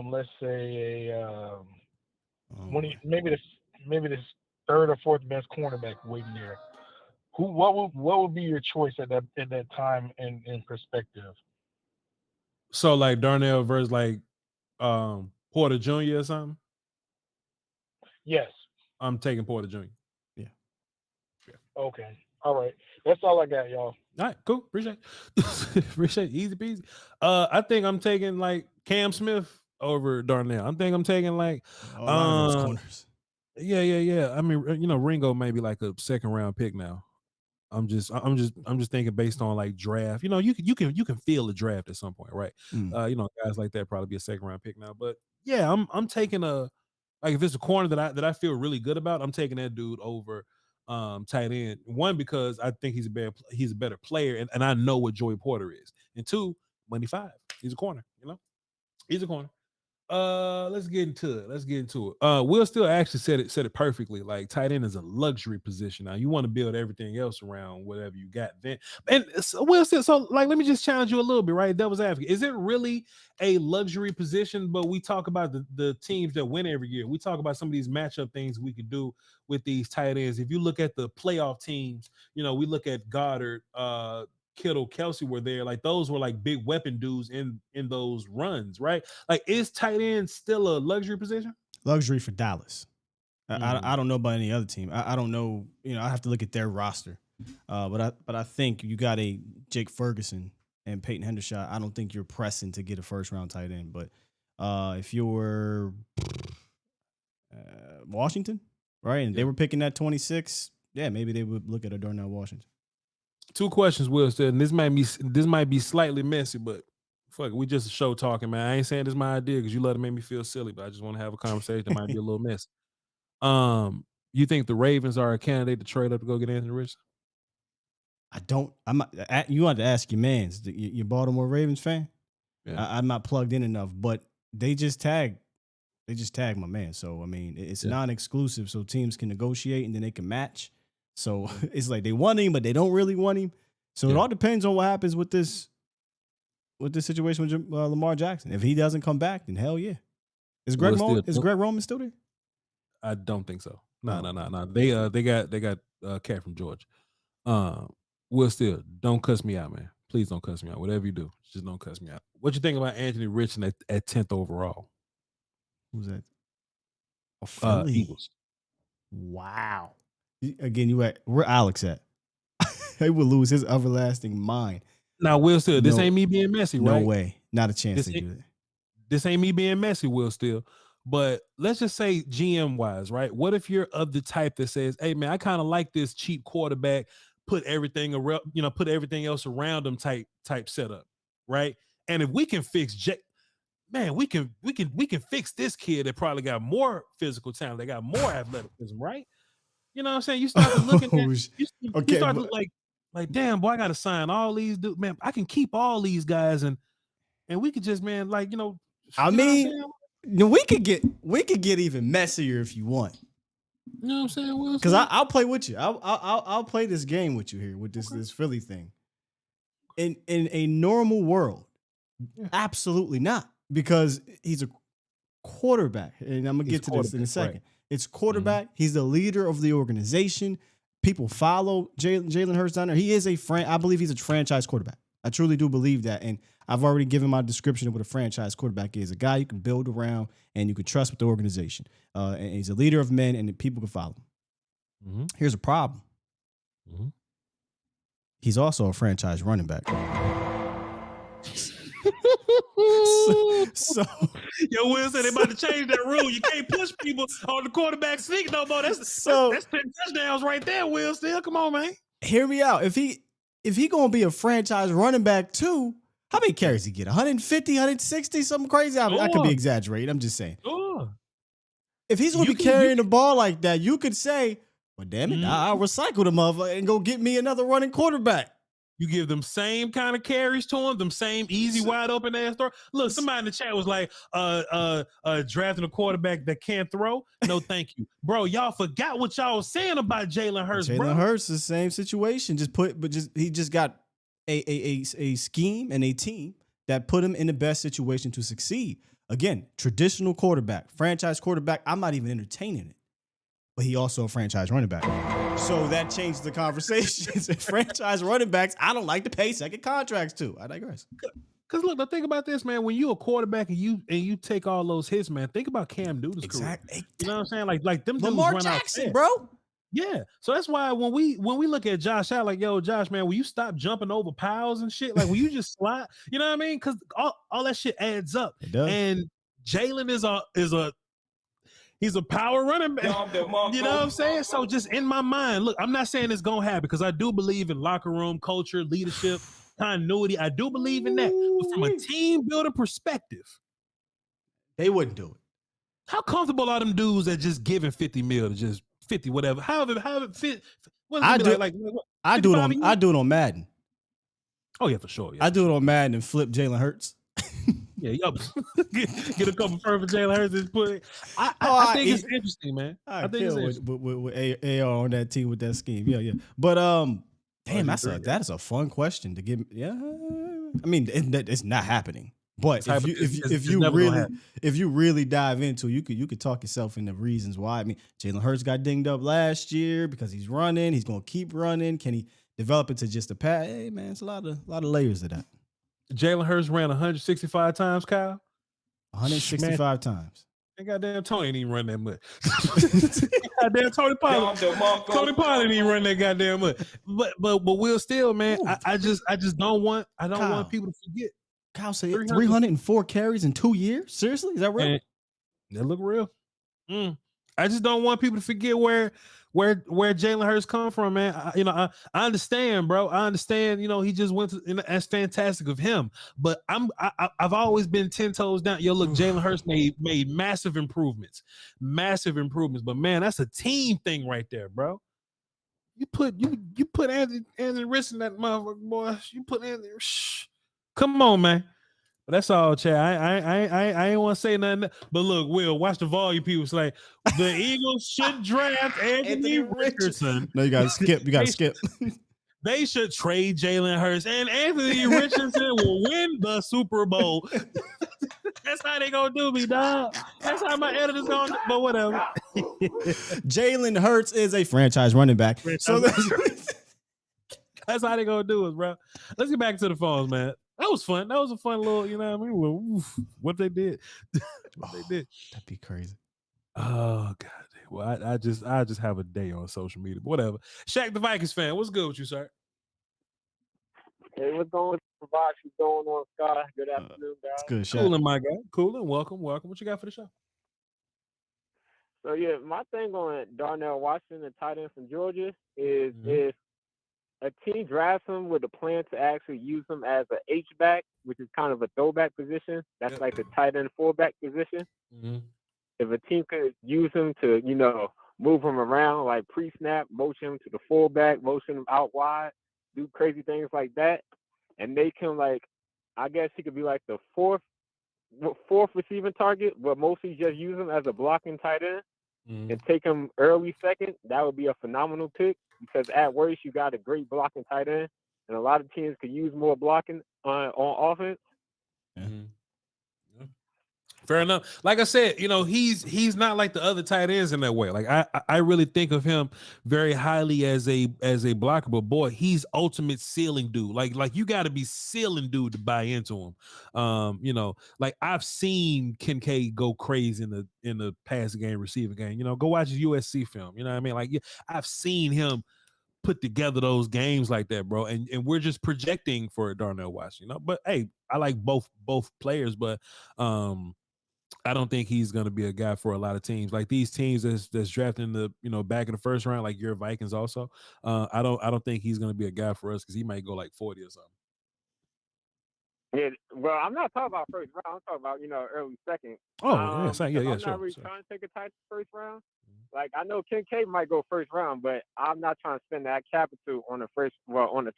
let's say maybe the third or fourth best cornerback waiting there, what would be your choice at that time in perspective? So like Darnell versus like Porter Jr. or something? Yes. I'm taking Porter Jr. Yeah. Okay. All right. That's all I got, y'all. All right, cool. Appreciate it. Appreciate it. Easy peasy. I think I'm taking like Cam Smith over Darnell. I'm taking like a lot of those corners. Yeah. I mean, Ringo may be like a second round pick now. I'm just thinking based on like draft. You can feel the draft at some point, right? Guys like that probably be a second round pick now. But yeah, I'm taking if it's a corner that I feel really good about, I'm taking that dude over tight end. One, because I think he's a better player, and I know what Joey Porter is. And two, money 5. He's a corner, He's a corner. Let's get into it. Will Steele actually said it perfectly. Like tight end is a luxury position. Now you want to build everything else around whatever you got then. And so Will Steele, so like let me just challenge you a little bit, right? Devil's advocate. Is it really a luxury position? But we talk about the teams that win every year. We talk about some of these matchup things we could do with these tight ends. If you look at the playoff teams, we look at Goddard, Kittle, Kelsey were there. Like those were like big weapon dudes in those runs, right? Like, is tight end still a luxury position? Luxury for Dallas. I don't know about any other team. I don't know. I have to look at their roster. But I think you got a Jake Ferguson and Peyton Hendershot. I don't think you're pressing to get a first round tight end. But if you're Washington, right, and they were picking that 26, yeah, maybe they would look at a Darnell Washington. 2 questions, Will said, and this might be slightly messy, but Fuck it, we just a show talking, man. I ain't saying this is my idea because you love to make me feel silly, but I just want to have a conversation that might be a little messy. You think the Ravens are a candidate to trade up to go get Anthony Richardson? I don't. I'm not. You want to ask your man's. You Baltimore Ravens fan? Yeah. I'm not plugged in enough, but they just tagged my man. So I mean, it's non-exclusive, so teams can negotiate and then they can match. So it's like they want him, but they don't really want him. So it all depends on what happens with this situation with Lamar Jackson. If he doesn't come back, then hell yeah. Is Greg Roman still there? I don't think so. No. They got cat from Georgia. Will Steele, don't cuss me out, man. Please don't cuss me out. Whatever you do, just don't cuss me out. What you think about Anthony Richardson at 10th overall? Who's that? Oh, Philly. Eagles. Wow. Again, where Alex at? He would lose his everlasting mind. Now, Will Steele, this ain't me being messy, right? No way. Not a chance to do that. This ain't me being messy, Will Steele. But let's just say GM wise, right? What if you're of the type that says, hey, man, I kind of like this cheap quarterback, put everything around, put everything else around them type setup, right? And if we can fix we can fix this kid that probably got more physical talent, they got more athleticism, right? You know what I'm saying? You start to look at you start to look like, damn, boy, I gotta sign all these dudes. Man, I can keep all these guys and we could just, man, like, I mean, we could get even messier if you want. You know what I'm saying? Because I'll play with you. I'll play this game with you here with this Philly thing. In a normal world, absolutely not, because he's a quarterback, and I'm gonna get to this in a second. Right. It's quarterback. Mm-hmm. He's the leader of the organization. People follow Jalen Hurts down there. He is I believe he's a franchise quarterback. I truly do believe that, and I've already given my description of what a franchise quarterback is: a guy you can build around and you can trust with the organization. And he's a leader of men, and people can follow him. Mm-hmm. Here's a problem. Mm-hmm. He's also a franchise running back. so yo, Will said they about to change that rule. You can't push people on the quarterback sneak no more. That's 10 touchdowns right there, Will. Still, come on, man. Hear me out. If he gonna be a franchise running back too, how many carries he get? 150, 160, something crazy? I could be exaggerating. I'm just saying. If he's gonna be carrying the ball like that, you could say, well, damn it, I'll recycle the motherfucker and go get me another running quarterback. You give them same kind of carries to them same easy, wide open ass throw. Look, somebody in the chat was like, drafting a quarterback that can't throw. No, thank you. Bro, y'all forgot what y'all was saying about Jalen Hurts, bro. Jalen Hurts is the same situation. He just got a scheme and a team that put him in the best situation to succeed. Again, traditional quarterback, franchise quarterback, I'm not even entertaining it. But he also a franchise running back. So that changed the conversations. Franchise running backs, I don't like to pay second contracts to. I digress. Because look, now think about this, man. When you a quarterback and you take all those hits, man, think about Cam Newton's career. You know what I'm saying? Like them Lamar dudes Jackson, bro. Yeah. So that's why when we look at Josh out, like, yo, Josh, man, will you stop jumping over piles and shit? Like, will you just slide? You know what I mean? Because all that shit adds up. It does. And Jalen he's a power running back. You know what I'm saying? So just in my mind, look, I'm not saying it's gonna happen because I do believe in locker room culture, leadership, continuity. I do believe in that. But from a team building perspective, they wouldn't do it. How comfortable are them dudes that just giving 50 mil to just 50 whatever? However it fit. I do it on Madden. Oh yeah, for sure. Yeah, I do it on Madden and flip Jalen Hurts. Yeah, get a couple perfect Jalen Hurts and put it. I think it's interesting, man. I think it's interesting. with AR on that team with that scheme. Yeah. But damn, that is a fun question to give. Yeah, I mean, it's not happening. But if you really dive into it, you could talk yourself into reasons why. I mean, Jalen Hurts got dinged up last year because he's running. He's gonna keep running. Can he develop into just a pass? Hey man, it's a lot of layers to that. Jalen Hurts ran 165 times, Kyle. 165 times. And goddamn Tony ain't even run that much. Goddamn Tony Pollard. Tony Pollard ain't even run that goddamn much. But Will Steele, man, I just don't want people to forget. Kyle said 304 carries in 2 years. Seriously, is that real? That look real. I just don't want people to forget where Jalen Hurts come from, man. I understand, bro. I understand. He just went to, that's fantastic of him. But I've always been 10 toes down. Yo, look, Jalen Hurts made massive improvements. But man, that's a team thing right there, bro. You put Anthony Richardson that motherfucker, boy. You put Anthony. Come on, man. But that's all, Chad. I ain't want to say nothing. But look, Will, watch the volume. People say the Eagles should draft Anthony Richardson. No, you gotta skip. You gotta skip. They should trade Jalen Hurts, and Anthony Richardson will win the Super Bowl. That's how they gonna do me, dog. That's how my editor's gonna. But whatever. Jalen Hurts is a franchise running back. So that's how they gonna do it, bro. Let's get back to the phones, man. That was fun. That was a fun little, you know what I mean? Well, what they did. That'd be crazy. Oh God. Well, I just have a day on social media. But whatever. Shaq the Vikings fan. What's good with you, sir? Hey, what's going on, Voch? What's going on, Scott? Good afternoon, guys. It's good, Shaq. Coolin', my guy. Coolin'. Welcome. What you got for the show? So yeah, my thing on Darnell Washington, the tight end from Georgia, is if a team drafts him with a plan to actually use him as an H-back, which is kind of a throwback position. That's like the tight end fullback position. Mm-hmm. If a team could use him to, move him around, like pre-snap, motion him to the fullback, motion him out wide, do crazy things like that, and make him I guess he could be like the fourth receiving target, but mostly just use him as a blocking tight end and take him early second. That would be a phenomenal pick. Because at worst, you got a great blocking tight end, and a lot of teams could use more blocking on offense. Mm-hmm. Yeah. Fair enough. Like I said, he's not like the other tight ends in that way. Like I really think of him very highly as a blocker, but boy, he's ultimate ceiling dude. Like you got to be ceiling dude to buy into him. Like I've seen Kincaid go crazy in the passing game, receiving game. Go watch his USC film. You know what I mean? Like I've seen him put together those games like that, bro. And we're just projecting for Darnell Washington. But hey, I like both players, but I don't think he's going to be a guy for a lot of teams. Like these teams that's drafting the back in the first round, like your Vikings also. I don't think he's going to be a guy for us because he might go like 40 or something. Yeah, well, I'm not talking about first round. I'm talking about early second. Oh, I'm sure. not really trying to take a tight first round. Like I know Kincaid might go first round, but I'm not trying to spend that capital on the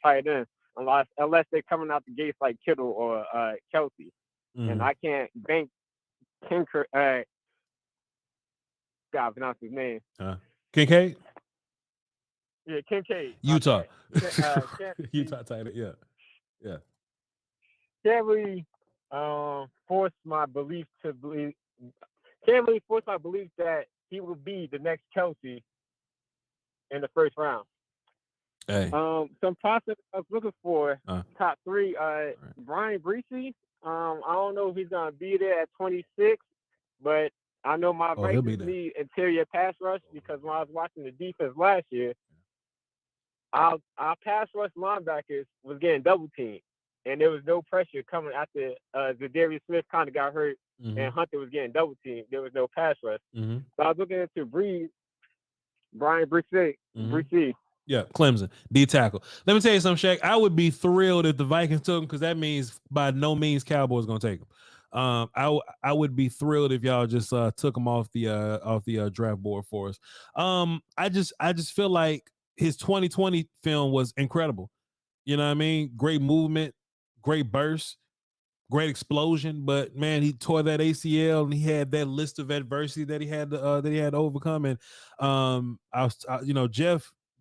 tight end unless they're coming out the gates like Kittle or Kelsey, and I can't bank gotta pronounce his name. Kincaid? Yeah, Kincaid. Utah. Utah tight end, yeah. Can't really force my belief that he will be the next Kelsey in the first round. Hey. Some prospects I was looking for, top 3, right. Brian Breesy. I don't know if he's going to be there at 26, but I know my Vikings need interior pass rush because when I was watching the defense last year, our pass rush linebackers was getting double teamed, and there was no pressure coming after Zadarius Smith kind of got hurt and Hunter was getting double teamed. There was no pass rush. So I was looking into Brian Breesy. Yeah, Clemson, D tackle. Let me tell you something, Shaq. I would be thrilled if the Vikings took him because that means by no means Cowboys gonna take him. I would be thrilled if y'all just took him off the draft board for us. I just feel like his 2020 film was incredible. You know what I mean? Great movement, great burst, great explosion. But man, he tore that ACL and he had that list of adversity that he had to overcome. And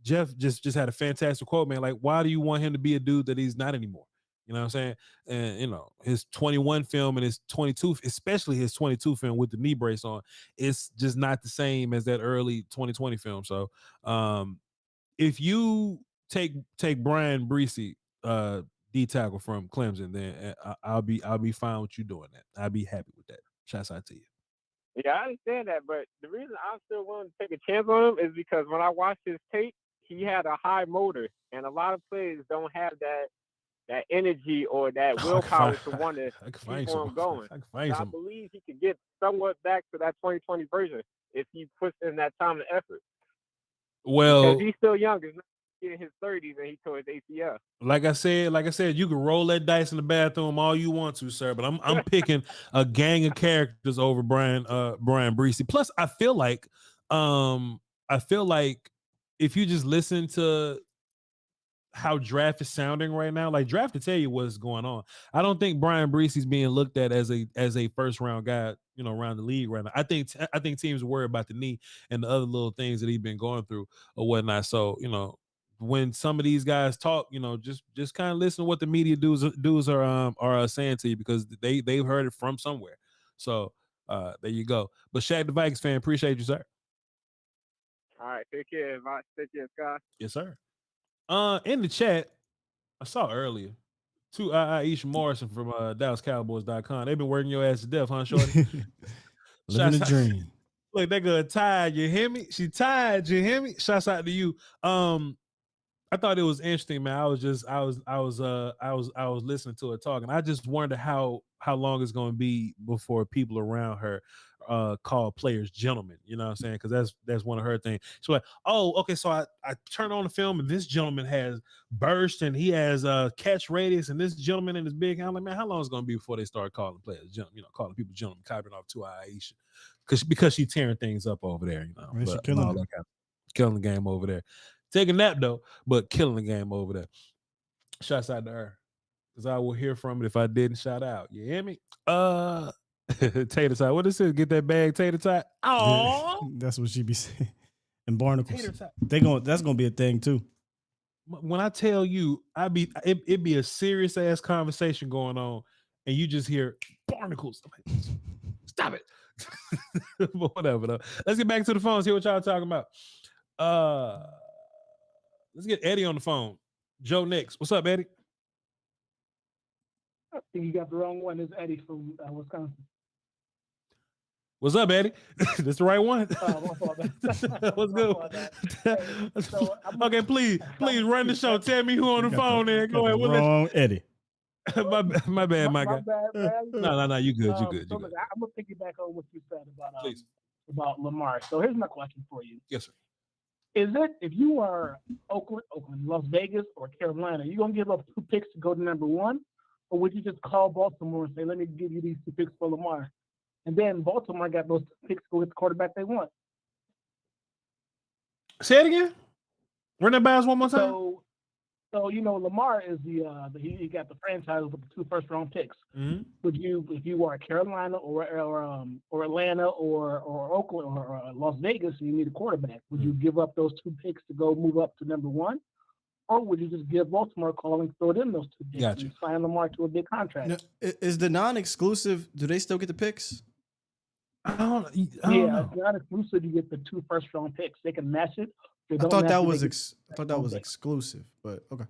Jeff just had a fantastic quote, man. Like, why do you want him to be a dude that he's not anymore? You know what I'm saying? And his 21 film and his 22, especially his 22 film with the knee brace on, it's just not the same as that early 2020 film. So if you take Brian Breesy, D tackle from Clemson, then I'll be fine with you doing that. I'll be happy with that. Shouts out to you. Yeah, I understand that, but the reason I'm still willing to take a chance on him is because when I watched his tape, he had a high motor, and a lot of players don't have that energy or that willpower to want to keep on going. I believe he could get somewhat back to that 2020 version if he puts in that time and effort. Well, because he's still young. He's not in his 30s and he tore his ACL. Like I said, you can roll that dice in the bathroom all you want to, sir. But I'm picking a gang of characters over Brian Bresee. Plus, I feel like if you just listen to how draft is sounding right now, like draft to tell you what's going on. I don't think Brian Breese's being looked at as a first round guy, around the league right now. I think teams worry about the knee and the other little things that he's been going through or whatnot. So, when some of these guys talk, just kind of listen to what the media dudes are saying to you, because they've heard it from somewhere. So there you go. But Shaq the Vikings fan, appreciate you, sir. All right, take care, Scott. Yes, sir. In the chat, I saw earlier to Aisha Morrison from DallasCowboys.com. They've been working your ass to death, huh, shorty? Living a dream. Look, that girl tired. You hear me? She tired. You hear me? Shouts out to you. I thought it was interesting, man. I was listening to her talking. I just wonder how long it's going to be before people around her call players gentlemen. You know what I'm saying? Because that's one of her things. She's like, oh, okay. So I turned on the film and this gentleman has burst and he has catch radius and this gentleman in his big. I'm like, man, how long is it going to be before they start calling players, calling people gentlemen, copying off to Aisha, because she's tearing things up over there. Right, but, killing the game over there. Take a nap though, but killing the game over there. Shouts out to her, because I will hear from it if I didn't shout out. You hear me? Tater tot. What is it? Get that bag, tater tot. Oh, that's what she be saying. And barnacles. That's gonna be a thing too. When I tell you, it'd be a serious ass conversation going on, and you just hear barnacles. Like, stop it. But whatever though. Let's get back to the phones. Hear what y'all talking about. Let's get Eddie on the phone. Joe next. What's up, Eddie? I think you got the wrong one. It's Eddie from Wisconsin. What's up, Eddie? That's the right one. What's good? Okay, please run the show. Tell me who on the phone there. Go ahead. Wrong Eddie. my bad, my guy. No, you good. You good. So look, I'm gonna piggyback on what you said about Lamar. So here's my question for you. Yes, sir. Is it, if you are Oakland, Las Vegas, or Carolina, you gonna give up 2 picks to go to number 1, or would you just call Baltimore and say, "Let me give you these 2 picks for Lamar," and then Baltimore got those 2 picks to go get the quarterback they want? Say it again. Run that by us one more time. So Lamar is he got the franchise with the 2 first-round picks. Mm-hmm. Would you, if you are Carolina or Atlanta or Oakland or Las Vegas, and you need a quarterback, would you give up those 2 picks to go move up to number 1, or would you just give Baltimore a call and throw in those 2 picks and sign Lamar to a big contract? Now, is the non-exclusive? Do they still get the picks? I don't know. It's not exclusive. You get the 2 first-round picks. They can match it. I thought that was exclusive, but okay.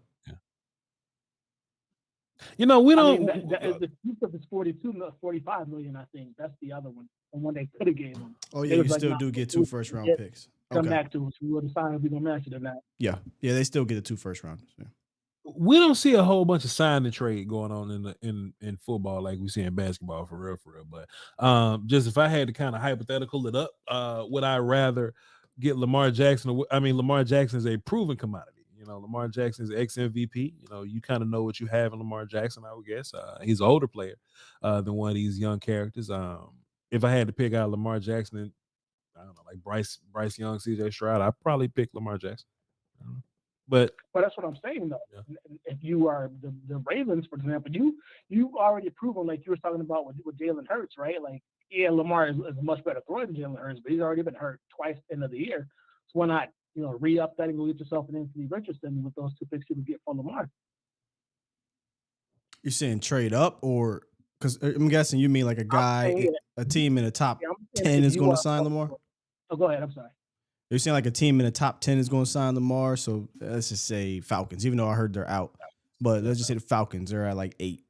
Yeah. We don't. The exclusive is 45 million. I think that's the other one. The one they could have gave them. Oh yeah, you still do get 2 first-round picks. Come back to us. We will decide if we're gonna match it or not. Yeah, they still get the 2 first rounders. Yeah. We don't see a whole bunch of sign and trade going on in football like we see in basketball for real. But just if I had to kind of hypothetical it up, would I rather get Lamar Jackson? I mean, Lamar Jackson is a proven commodity. Lamar Jackson is ex-MVP. You kind of know what you have in Lamar Jackson, I would guess. He's an older player than one of these young characters. If I had to pick out Lamar Jackson, and I don't know, like Bryce Young, CJ Stroud, I'd probably pick Lamar Jackson. I don't know. But that's what I'm saying, though. Yeah. If you are the Ravens, for example, you already proven, like you were talking about with Jalen Hurts, right? Like, yeah, Lamar is a much better thrower than Jalen Hurts, but he's already been hurt twice end of the year. So why not, re-up that and go get yourself an Anthony Richardson with those 2 picks you would get for Lamar? You're saying trade up, or because I'm guessing you mean like a team in the top 10 is going to sign Lamar? Oh, go ahead. I'm sorry. You're saying like a team in the top 10 is going to sign Lamar, so let's just say Falcons, even though I heard they're out. But let's just say the Falcons, they're at like 8.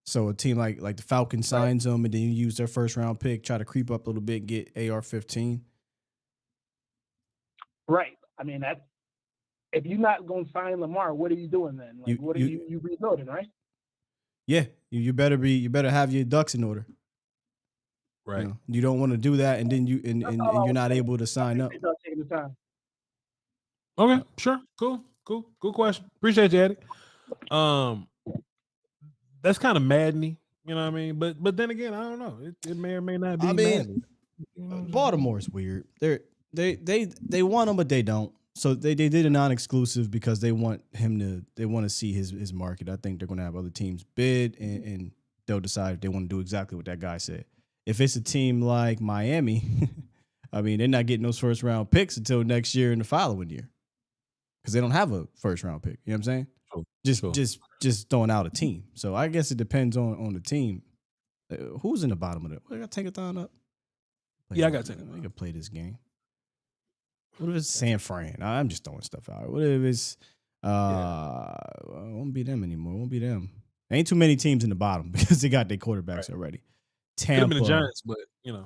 So a team like the Falcons signs them, and then you use their first-round pick, try to creep up a little bit, get AR-15. Right. I mean, if you're not going to sign Lamar, what are you doing then? Like, what are you rebuilding, right? Yeah, you better have your ducks in order. Right. You don't want to do that, and then and you're not able to sign up. Taking the time. Okay, sure, cool, good question. Appreciate you, Eddie. That's kind of maddening, you know what I mean? But then again, I don't know. It may or may not be. Maddening. You know, Baltimore's weird. They want him, but they don't. So they did a non-exclusive because they want to see his market. I think they're going to have other teams bid, and they'll decide if they want to do exactly what that guy said. If it's a team like Miami, I mean, they're not getting those first round picks until next year and the following year because they don't have a first round pick. You know what I'm saying? Just throwing out a team. So I guess it depends on the team. Who's in the bottom of it? I got Tankathon up. Yeah, I got Tankathon. I can play this game. What if it's San Fran? I'm just throwing stuff out. What if it's it won't be them anymore. It won't be them. There ain't too many teams in the bottom because they got their quarterbacks already. Tampa could have been the Giants, but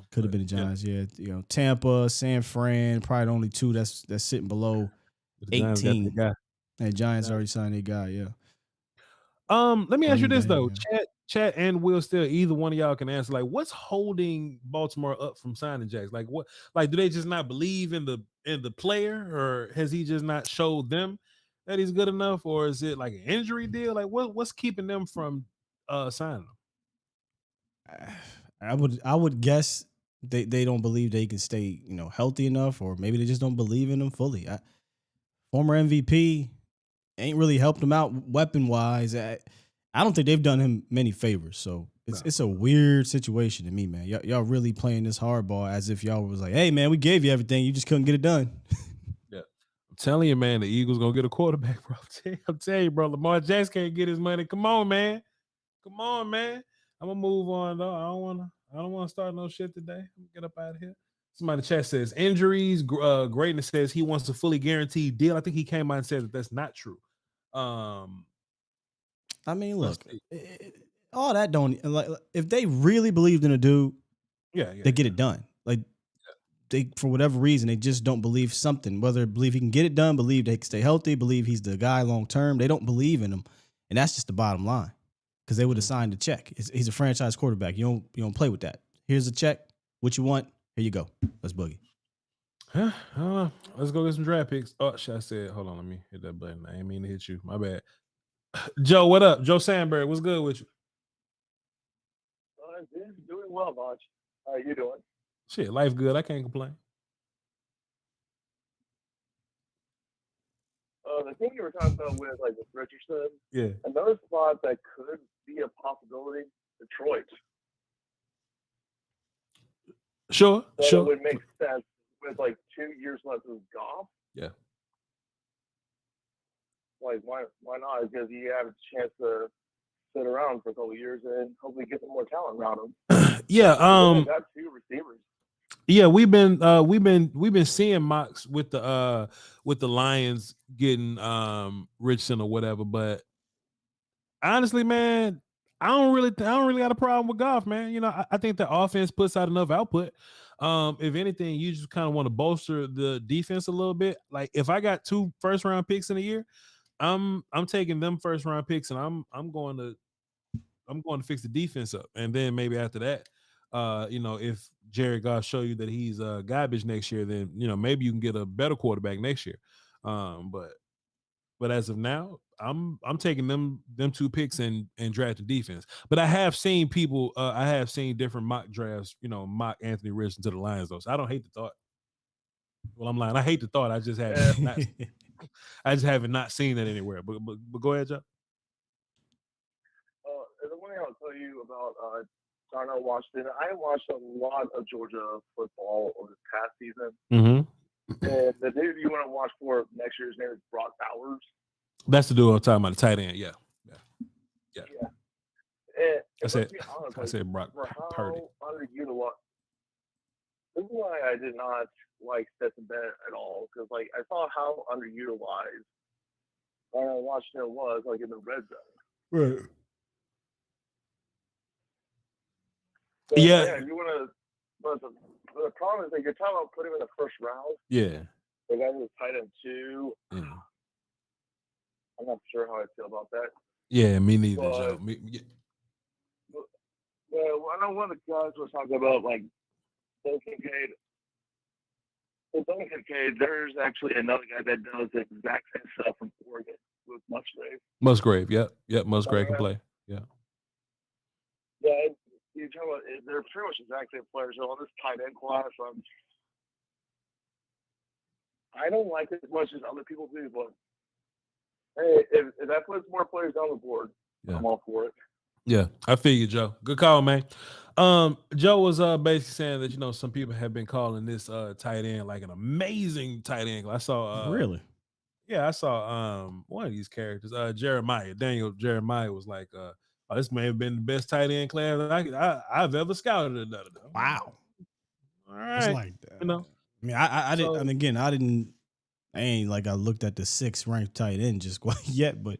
could have been the Giants. Yeah, Tampa, San Fran, probably the only two that's sitting below 18. And Giants already signed their guy. Yeah. Let me ask you this though, Chat and Will Steele, either one of y'all can answer. Like, what's holding Baltimore up from signing Jackson? Like, what? Like, do they just not believe in the player, or has he just not showed them that he's good enough, or is it like an injury deal? Like, what's keeping them from signing him? I would guess they don't believe they can stay healthy enough, or maybe they just don't believe in him fully. Former MVP ain't really helped him out weapon wise. I don't think they've done him many favors. So it's a weird situation to me, man. Y'all really playing this hardball as if y'all was like, hey man, we gave you everything, you just couldn't get it done. Yeah, I'm telling you, man, the Eagles gonna get a quarterback, bro. I'm telling you, bro. Lamar Jackson can't get his money. Come on, man. I'm gonna move on though. I don't wanna start no shit today. I'm gonna get up out of here. Somebody in the chat says injuries. Greatness says he wants a fully guaranteed deal. I think he came out and said that that's not true. I mean, look, all that don't like if they really believed in a dude, they get it done. Like they, for whatever reason, they just don't believe something. Whether believe he can get it done, believe they can stay healthy, believe he's the guy long term. They don't believe in him, and that's just the bottom line. Because they would have signed the check. He's a franchise quarterback. You don't play with that. Here's a check. What you want? Here you go. Let's boogie. Let's go get some draft picks. Oh, I said, hold on, let me hit that button. I ain't mean to hit you. My bad. Joe, what up? Joe Sandberg, what's good with you? Doing well, Voch. How are you doing? Shit, life good. I can't complain. The thing you were talking about with Richardson, yeah, another spot that could be a possibility, Detroit. Sure. It would make sense with 2 years left of Goff. Yeah. Like why not? Because you have a chance to sit around for a couple of years and hopefully get some more talent around him. Yeah. Got 2 receivers. Yeah, we've been seeing mocks with the Lions getting Richardson or whatever, but honestly, man, I don't really got a problem with Goff, man. I think the offense puts out enough output. If anything, you just kind of want to bolster the defense a little bit. Like if I got 2 first round picks in a year, I'm taking them first round picks and I'm going to fix the defense up, and then maybe after that. If Jared Goff show you that he's garbage next year, then maybe you can get a better quarterback next year. But as of now, I'm taking them 2 picks and draft the defense. But I have seen people, I have seen different mock drafts, mock Anthony Richardson to the Lions though. So I don't hate the thought. Well, I'm lying. I hate the thought. I just haven't not seen that anywhere. But go ahead, Joe. The one thing I'll tell you about Darnell Washington, I watched a lot of Georgia football over this past season. Mm-hmm. And the dude you want to watch for next year's name is Brock Bowers. That's the dude I'm talking about, the tight end. Yeah. And I said Brock Purdy. Underutilized. This is why I did not like Stetson Bennett at all, because I saw how underutilized Darnell Washington was in the red zone. Right. So, yeah. You want to, but the problem is you're talking about putting him in the first round. Yeah. The guy was tight end 2. Yeah. I'm not sure how I feel about that. Yeah, me neither, But- Joe. I know one of the guys was talking about like Bill Kincaid. Well, Bill Kincaid, there's actually another guy that does the exact same stuff from Oregon with Musgrave. Musgrave, yep, Musgrave can play. Yeah. Yeah, you talk about they're pretty much exact same players. So on this tight end class, I don't like it as much as other people do, but hey, if that puts more players on the board, I'm all for it. Yeah, I feel you, Joe. Good call, man. Joe was basically saying that, you know, some people have been calling this tight end like an amazing tight end. I saw really? Yeah, I saw one of these characters, Daniel Jeremiah was like, oh, this may have been the best tight end class I've ever scouted. Wow. All right. It's like that. You know, I mean, I didn't. And again, I ain't like I looked at the 6th ranked tight end just quite yet, but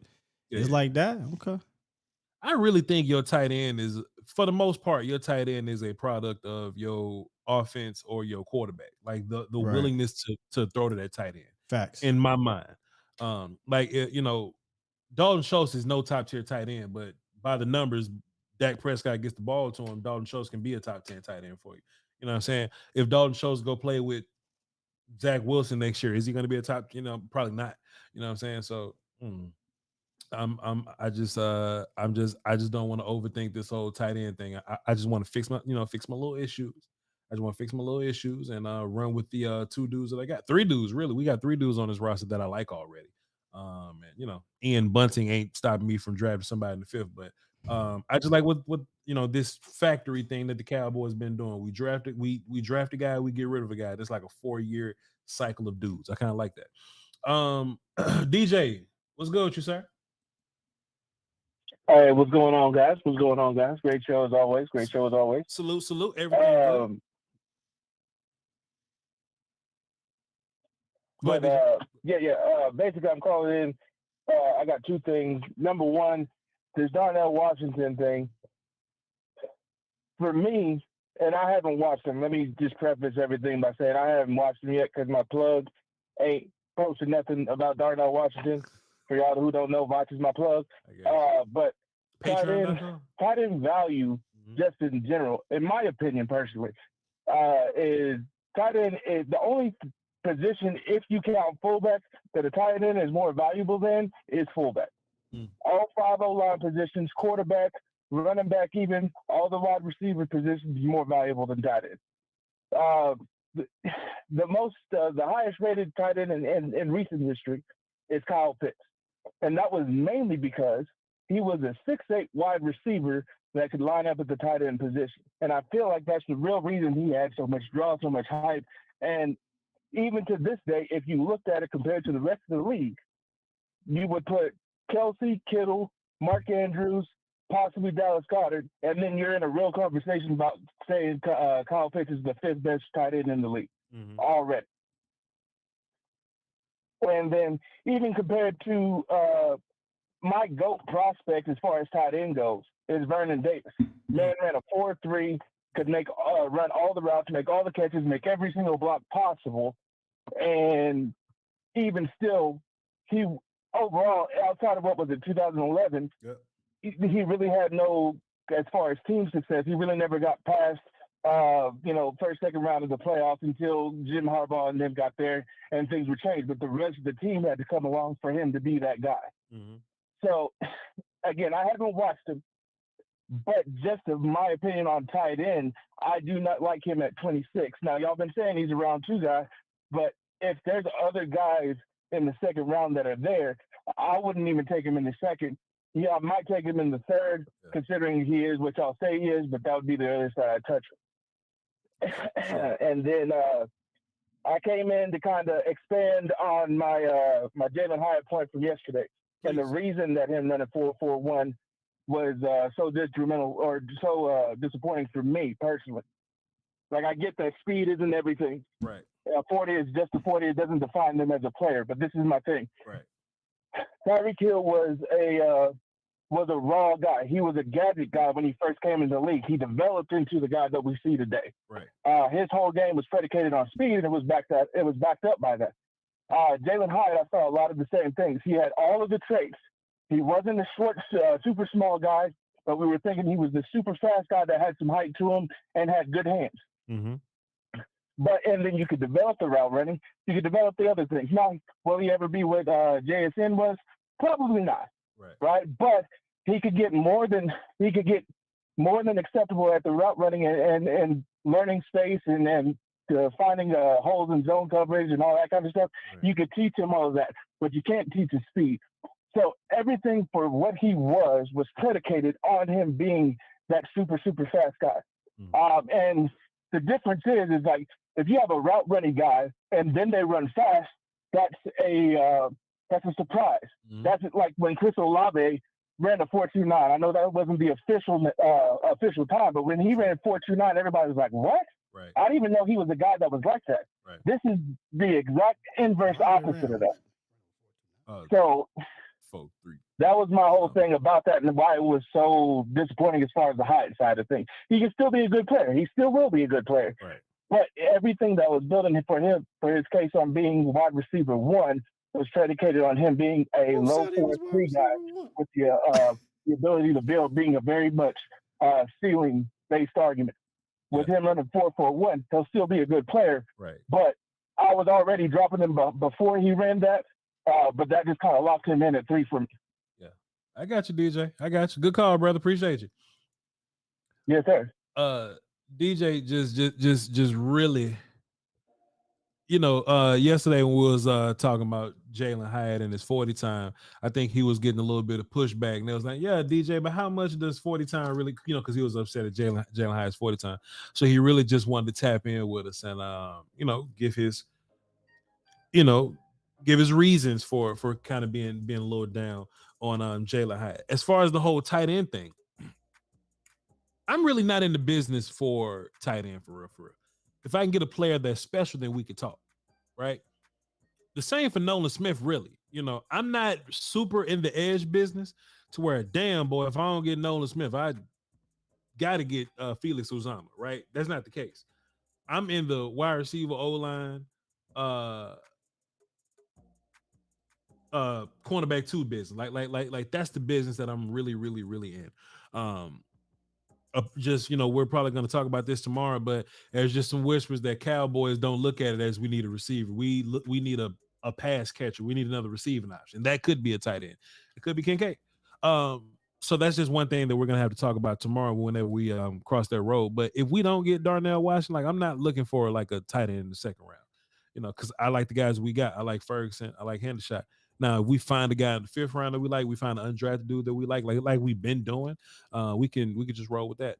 it's like that. Okay. I really think your tight end is, for the most part, your tight end is a product of your offense or your quarterback. Like the Right. willingness to throw to that tight end. Facts. In my mind. You know, Dalton Schultz is no top tier tight end, but by the numbers, Dak Prescott gets the ball to him, Dalton Schultz can be a top 10 tight end for you. You know what I'm saying? If Dalton Schultz go play with Zach Wilson next year, is he going to be a top? You know, probably not. You know what I'm saying? So I just don't want to overthink this whole tight end thing. I just want to fix my little issues. I just want to fix my little issues and run with the 2 dudes that I got. 3 dudes, really. We got 3 dudes on this roster that I like already. And you know, Ian Bunting ain't stopping me from drafting somebody in the 5th, but I just like what you know, this factory thing that the Cowboys been doing. We draft a guy, we get rid of a guy. That's like a 4-year cycle of dudes. I kind of like that. DJ, what's good with you, sir? Hey, what's going on, guys? Great show as always. Salute. Everything good. Basically, I'm calling in. I got 2 things. Number one, this Darnell Washington thing. For me, and I haven't watched him. Let me just preface everything by saying I haven't watched him yet because my plug ain't posted nothing about Darnell Washington. For y'all who don't know, Voch is my plug. But tight end value, just in general, in my opinion personally, is tight end is the only position, if you count fullback, that a tight end is more valuable than is fullback. All 5 O-line positions, quarterback, running back, even all the wide receiver positions is more valuable than tight end. The highest rated tight end in recent history is Kyle Pitts. And that was mainly because he was a 6'8" wide receiver that could line up at the tight end position. And I feel like that's the real reason he had so much draw, so much hype. And even to this day, if you looked at it compared to the rest of the league, you would put Kelsey, Kittle, Mark Andrews, possibly Dallas Goedert, and then you're in a real conversation about saying Kyle Pitts is the 5th best tight end in the league already. And then even compared to my GOAT prospect as far as tight end goes is Vernon Davis. Man ran a 4.3, could run all the routes, make all the catches, make every single block possible. And even still, he overall, outside of what was it, 2011, he really had no, as far as team success, he really never got past first, second round of the playoffs until Jim Harbaugh and them got there and things were changed. But the rest of the team had to come along for him to be that guy. So, again, I haven't watched him, but just of my opinion on tight end, I do not like him at 26. Now, y'all been saying he's a round 2 guy, but if there's other guys in the 2nd round that are there, I wouldn't even take him in the 2nd. Yeah, I might take him in the 3rd, considering he is what y'all say he is, but that would be the other side I'd touch him. And then I came in to kind of expand on my Jalen Hyatt point from yesterday. And the reason that him running 4.41 was so detrimental or so disappointing for me personally. Like, I get that speed isn't everything. Right. 40 is just a 40. It doesn't define them as a player. But this is my thing. Right. Tyreek Hill was a raw guy. He was a gadget guy when he first came into the league. He developed into the guy that we see today. Right. His whole game was predicated on speed, and it was backed up by that. Jalen Hyde, I saw a lot of the same things. He had all of the traits. He wasn't a short, super small guy, but we were thinking he was the super fast guy that had some height to him and had good hands. Mm-hmm. And then you could develop the route running. You could develop the other things. Now, will he ever be what JSN was? Probably not. Right. But he could get more than acceptable at the route running and learning space and finding holes in zone coverage and all that kind of stuff. Right. You could teach him all of that, but you can't teach his speed. So everything for what he was predicated on him being that super, super fast guy. Mm-hmm. And the difference is like, if you have a route running guy and then they run fast, that's a surprise. Mm-hmm. That's like when Chris Olave ran a 4.29. I know that wasn't the official time, but when he ran 4.29, everybody was like, "What?" Right. I didn't even know he was a guy that was like that. Right. This is the exact inverse opposite of that. So that was my whole thing about that and why it was so disappointing as far as the height side of things. He can still be a good player. He still will be a good player. Right. But everything that was building for his case on being wide receiver one was predicated on him being a low 4.3 guy with the ability to build, being a very much ceiling-based argument. With him running 4.41, he'll still be a good player. Right. But I was already dropping him before he ran that, but that just kind of locked him in at 3 for me. Yeah, I got you, DJ. I got you. Good call, brother. Appreciate you. Yes, sir. DJ just really, yesterday when we was talking about Jalen Hyatt and his 40 time, I think he was getting a little bit of pushback. And they was like, yeah, DJ, but how much does 40 time really, because he was upset at Jalen Hyatt's 40 time. So he really just wanted to tap in with us and, give his reasons for kind of being a little down on Jalen Hyatt. As far as the whole tight end thing, I'm really not in the business for tight end for real. If I can get a player that's special, then we could talk, right? The same for Nolan Smith, really. I'm not super in the edge business to where, damn, boy, if I don't get Nolan Smith, I got to get Felix Uzama, right? That's not the case. I'm in the wide receiver, O-line, cornerback 2 business. Like that's the business that I'm really, really, really in. We're probably going to talk about this tomorrow, but there's just some whispers that Cowboys don't look at it as we need a receiver. We need a pass catcher. We need another receiving option. That could be a tight end. It could be Kincaid. So that's just one thing that we're going to have to talk about tomorrow whenever we cross that road. But if we don't get Darnell Washington, I'm not looking for like a tight end in the second round, because I like the guys we got. I like Ferguson. I like Hendershot. Now, if we find a guy in the 5th round that we like, we find an undrafted dude that we like we've been doing, we can just roll with that.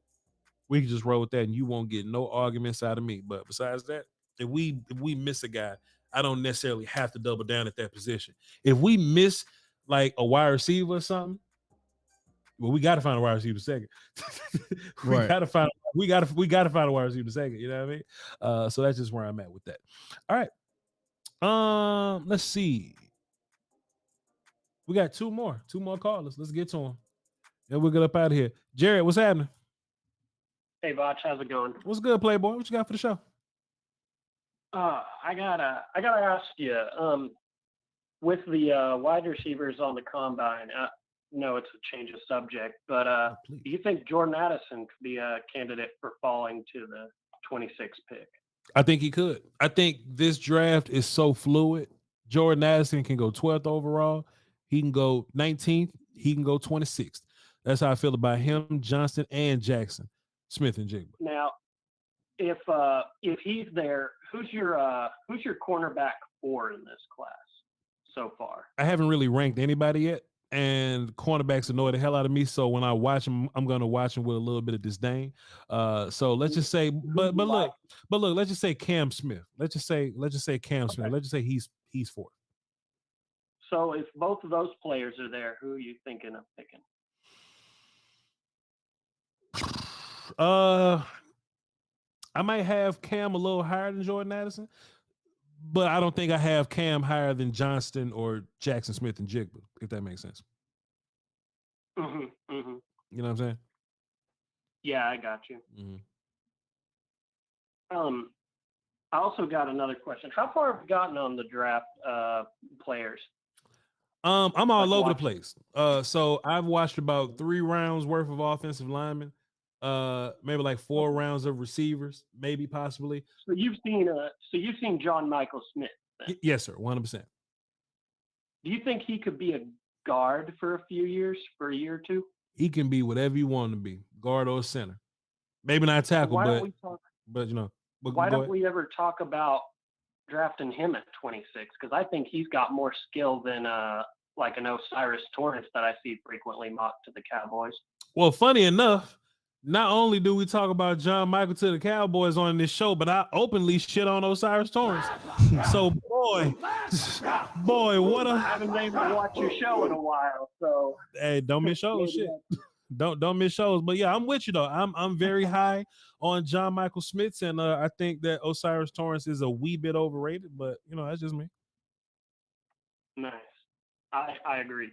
We can just roll with that, and you won't get no arguments out of me. But besides that, if we miss a guy, I don't necessarily have to double down at that position. If we miss like a wide receiver or something, well, we got to find a wide receiver second. we got to find a wide receiver second. You know what I mean? So that's just where I'm at with that. All right. Let's see. We got two more callers. Let's get to them. And we'll get up out of here. Jared, what's happening? Hey, Voch, how's it going? What's good, Playboy? What you got for the show? I gotta ask you. With the wide receivers on the combine, no, it's a change of subject, but do you think Jordan Addison could be a candidate for falling to the 26th pick? I think he could. I think this draft is so fluid. Jordan Addison can go 12th overall. He can go 19th. He can go 26th. That's how I feel about him, Johnston, and Jackson, Smith and Jigba. Now, if he's there, who's your cornerback 4 in this class so far? I haven't really ranked anybody yet, and cornerbacks annoy the hell out of me. So when I watch them, I'm going to watch them with a little bit of disdain. So let's just say, but look, let's just say Cam Smith. Let's just say Cam Smith. Let's just say he's 4th. So if both of those players are there, who are you thinking of picking? I might have Cam a little higher than Jordan Addison, but I don't think I have Cam higher than Johnston or Jackson Smith and Jigba, if that makes sense. Mm-hmm, mm-hmm. You know what I'm saying? Yeah, I got you. Mm-hmm. I also got another question. How far have you gotten on the draft players? I'm all Like over the watching. place. So I've watched about 3 rounds worth of offensive linemen, maybe like 4 rounds of receivers, maybe possibly. So you've seen John Michael Smith. Then. Yes, sir, 100%. Do you think he could be a guard for a few years, for a year or two? He can be whatever you want him to be, guard or center. Maybe not tackle, Why don't we talk? but you know. Why don't we ever talk about drafting him at 26? Because I think he's got more skill than like an Osiris Torrance that I see frequently mocked to the Cowboys. Well, funny enough, not only do we talk about John Michael to the Cowboys on this show, but I openly shit on Osiris Torrance. So boy, what I haven't been able to watch your show in a while, so hey, don't miss shows, shit. Don't miss shows. But yeah, I'm with you though. I'm very high on John Michael Smith, and I think that Osiris Torrance is a wee bit overrated, but you know, that's just me. Nice. I agree.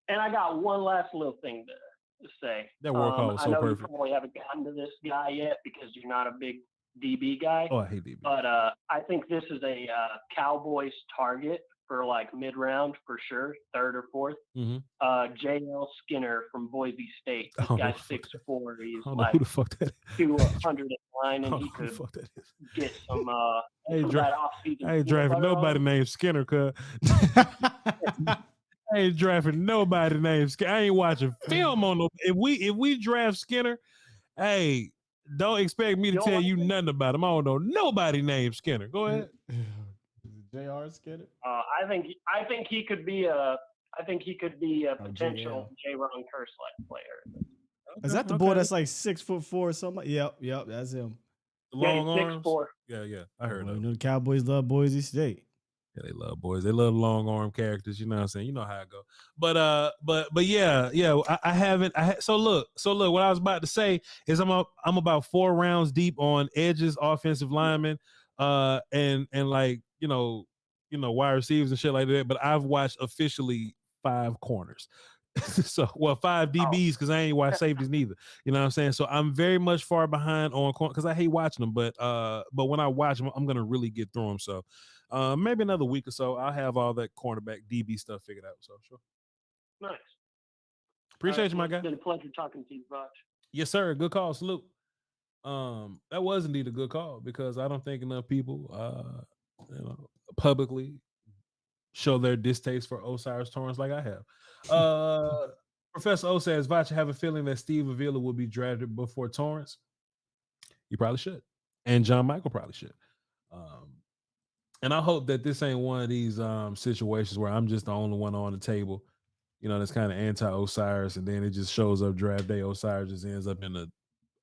And I got one last little thing to say. That work call was so I know perfect. you probably haven't gotten to this guy yet because you're not a big DB guy. Oh, I hate DB. But I think this is a Cowboys target for like mid-round for sure, 3rd or 4th. Mm-hmm. J.L. Skinner from Boise State. This guy's 6'4". He's like who the fuck that is. 209, and he could get some that off-season. I ain't drafting nobody named Skinner, cuz. I ain't drafting nobody named Skinner. I ain't watching film on no. If we draft Skinner, hey, don't expect me to tell you nothing about him. I don't know nobody named Skinner. Go ahead. J.R. Skinner. I think he could be a potential J-Ron Curse-like player. Is that the boy that's like 6'4" or something? Yep, that's him. The long arms. 6'4". Yeah, I heard of. You know the Cowboys love Boise State. Yeah, they love boys. They love long arm characters. You know what I'm saying? You know how it go. But yeah. I haven't. So look. What I was about to say is I'm about 4 rounds deep on edges, offensive linemen, and like you know wide receivers and shit like that. But I've watched officially 5 corners. So 5 DBs because I ain't watched safeties neither. You know what I'm saying? So I'm very much far behind on corner because I hate watching them. But when I watch them, I'm gonna really get through them. So maybe another week or so, I'll have all that cornerback DB stuff figured out. So sure. Nice. Appreciate you, my guy. It's been a pleasure talking to you, Voch. Yes, sir. Good call. Salute. That was indeed a good call because I don't think enough people publicly show their distaste for Osiris Torrance like I have. Professor O says, Voch, I have a feeling that Steve Avila will be drafted before Torrance. He probably should. And John Michael probably should. And I hope that this ain't one of these situations where I'm just the only one on the table, that's kind of anti-Osiris, and then it just shows up draft day. Osiris just ends up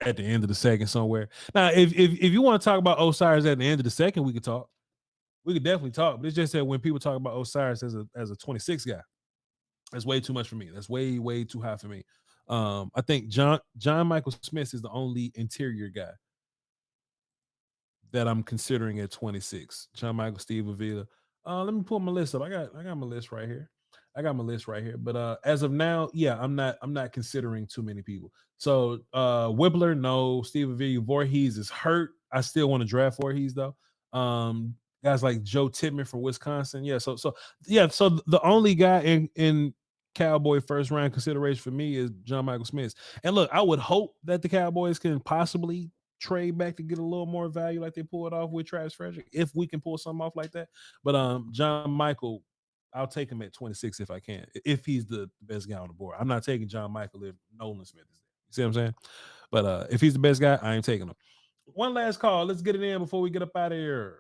at the end of the second somewhere. Now, if you want to talk about Osiris at the end of the second, we could talk. We could definitely talk, but it's just that when people talk about Osiris as a 26 guy, that's way too much for me. That's way, way too high for me. I think John Michael Smith is the only interior guy that I'm considering at 26. John Michael, Steve Avila. Let me pull my list up. I got my list right here. But as of now, yeah, I'm not considering too many people. So Whippler, no. Steve Avila. Voorhees is hurt. I still want to draft Voorhees though. Guys like Joe Tippmann from Wisconsin. Yeah. So the only guy in Cowboy first round consideration for me is John Michael Smith. And look, I would hope that the Cowboys can possibly trade back to get a little more value like they pulled off with Travis Frederick, if we can pull something off like that. But John Michael, I'll take him at 26 if I can, if he's the best guy on the board. I'm not taking John Michael if Nolan Smith is there. You see what I'm saying? But if he's the best guy, I ain't taking him. One last call. Let's get it in before we get up out of here.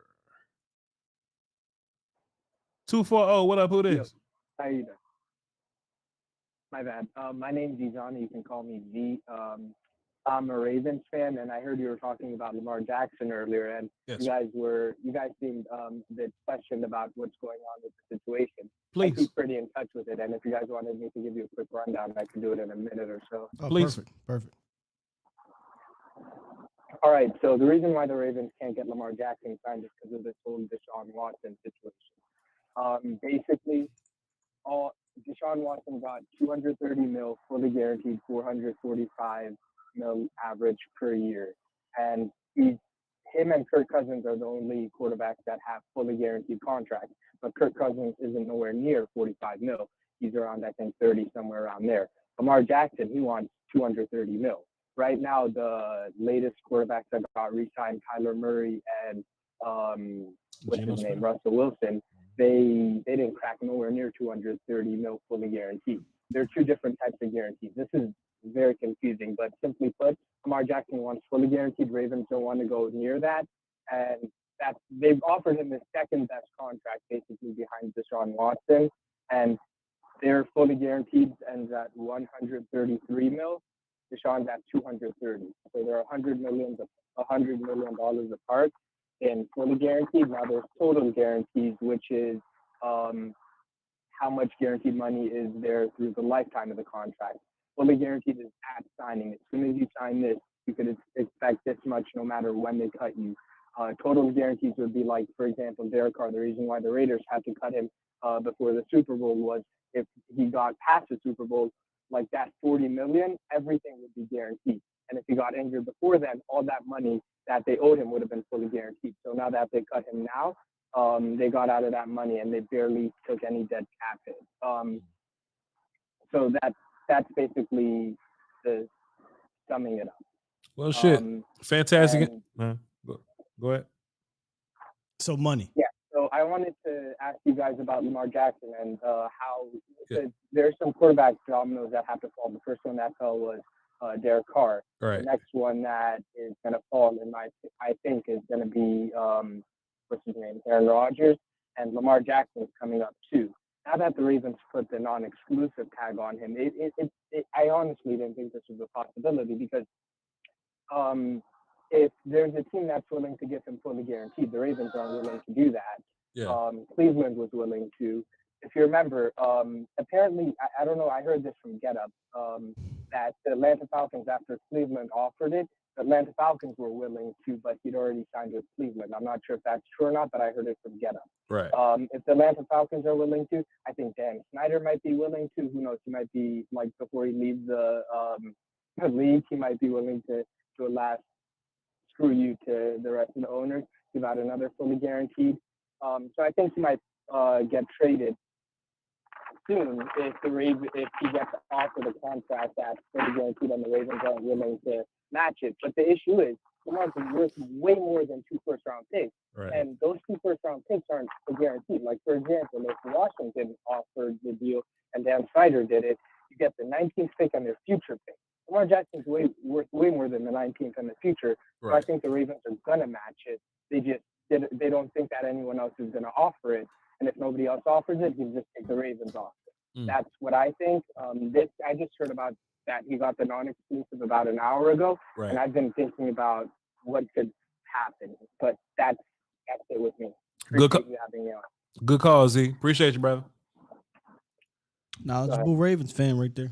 240. What up? Who this? How you doing? My bad. My name's Dijon. You can call me V. I'm a Ravens fan, and I heard you were talking about Lamar Jackson earlier, and yes. you guys seemed a bit questioned about what's going on with the situation. Please. I keep pretty in touch with it, and if you guys wanted me to give you a quick rundown, I can do it in a minute or so. Oh, please. Perfect. All right, so the reason why the Ravens can't get Lamar Jackson signed is because of this whole Deshaun Watson situation. Basically, Deshaun Watson got $230 million, fully guaranteed $445 million average per year, and he him and Kirk Cousins are the only quarterbacks that have fully guaranteed contracts. But Kirk Cousins isn't nowhere near 45 mil. He's around, I think, 30, somewhere around there. Lamar Jackson, he wants 230 mil. Right now, the latest quarterbacks that got re-signed, Kyler Murray and what's his name, Russell Wilson, they didn't crack nowhere near 230 mil fully guaranteed. There are two different types of guarantees. This is very confusing, but simply put, Lamar Jackson wants fully guaranteed. Ravens don't want to go near that, and they've offered him the second best contract, basically behind Deshaun Watson, and their fully guaranteed ends at 133 mil. Deshaun's at 230, so they're $100 million apart in fully guaranteed. Now there's total guarantees, which is how much guaranteed money is there through the lifetime of the contract. Fully guaranteed is at signing. As soon as you sign this, you could expect this much no matter when they cut you. Total guarantees would be like, for example, Derek Carr. The reason why the Raiders had to cut him before the Super Bowl was if he got past the Super Bowl, like that $40 million, everything would be guaranteed. And if he got injured before then, all that money that they owed him would have been fully guaranteed. So now that they cut him now, they got out of that money and they barely took any dead cap hit. So that's basically the summing it up. Well, shit, fantastic. Go ahead. So money. Yeah. So I wanted to ask you guys about Lamar Jackson and how there's some quarterback dominoes that have to fall. The first one that fell was Derek Carr. Right. The next one that is going to fall, I think, is going to be what's his name, Aaron Rodgers, and Lamar Jackson is coming up too. Now that the Ravens put the non-exclusive tag on him, I honestly didn't think this was a possibility because if there's a team that's willing to give him fully guaranteed, the Ravens aren't willing to do that. Yeah. Cleveland was willing to. If you remember, apparently, I don't know, I heard this from Get Up, that the Atlanta Falcons, after Cleveland offered it, the Atlanta Falcons were willing to, but he'd already signed with Cleveland. I'm not sure if that's true or not, but I heard it from Get Up. Right. If the Atlanta Falcons are willing to, I think Dan Snyder might be willing to. Who knows? He might be, like, before he leaves the league, he might be willing to do a last screw you to the rest of the owners, give out another fully guaranteed. So I think he might get traded soon if he gets offered a contract that's fully guaranteed and the Ravens aren't willing to match it. But the issue is Lamar's worth way more than 2 first-round picks. Right. And those 2 first-round picks aren't guaranteed. Like, for example, if Washington offered the deal and Dan Snyder did it, you get the 19th pick and their future pick. Lamar Jackson's worth way more than the 19th and the future. Right. So I think the Ravens are going to match it. They don't think that anyone else is going to offer it. And if nobody else offers it, he'll just take the Ravens off. That's what I think. I just heard about that. He got the non-exclusive about an hour ago. Right. And I've been thinking about what could happen. But that's it with me. Appreciate you having me on. Good call, Z. Appreciate you, brother. Knowledgeable Ravens fan right there.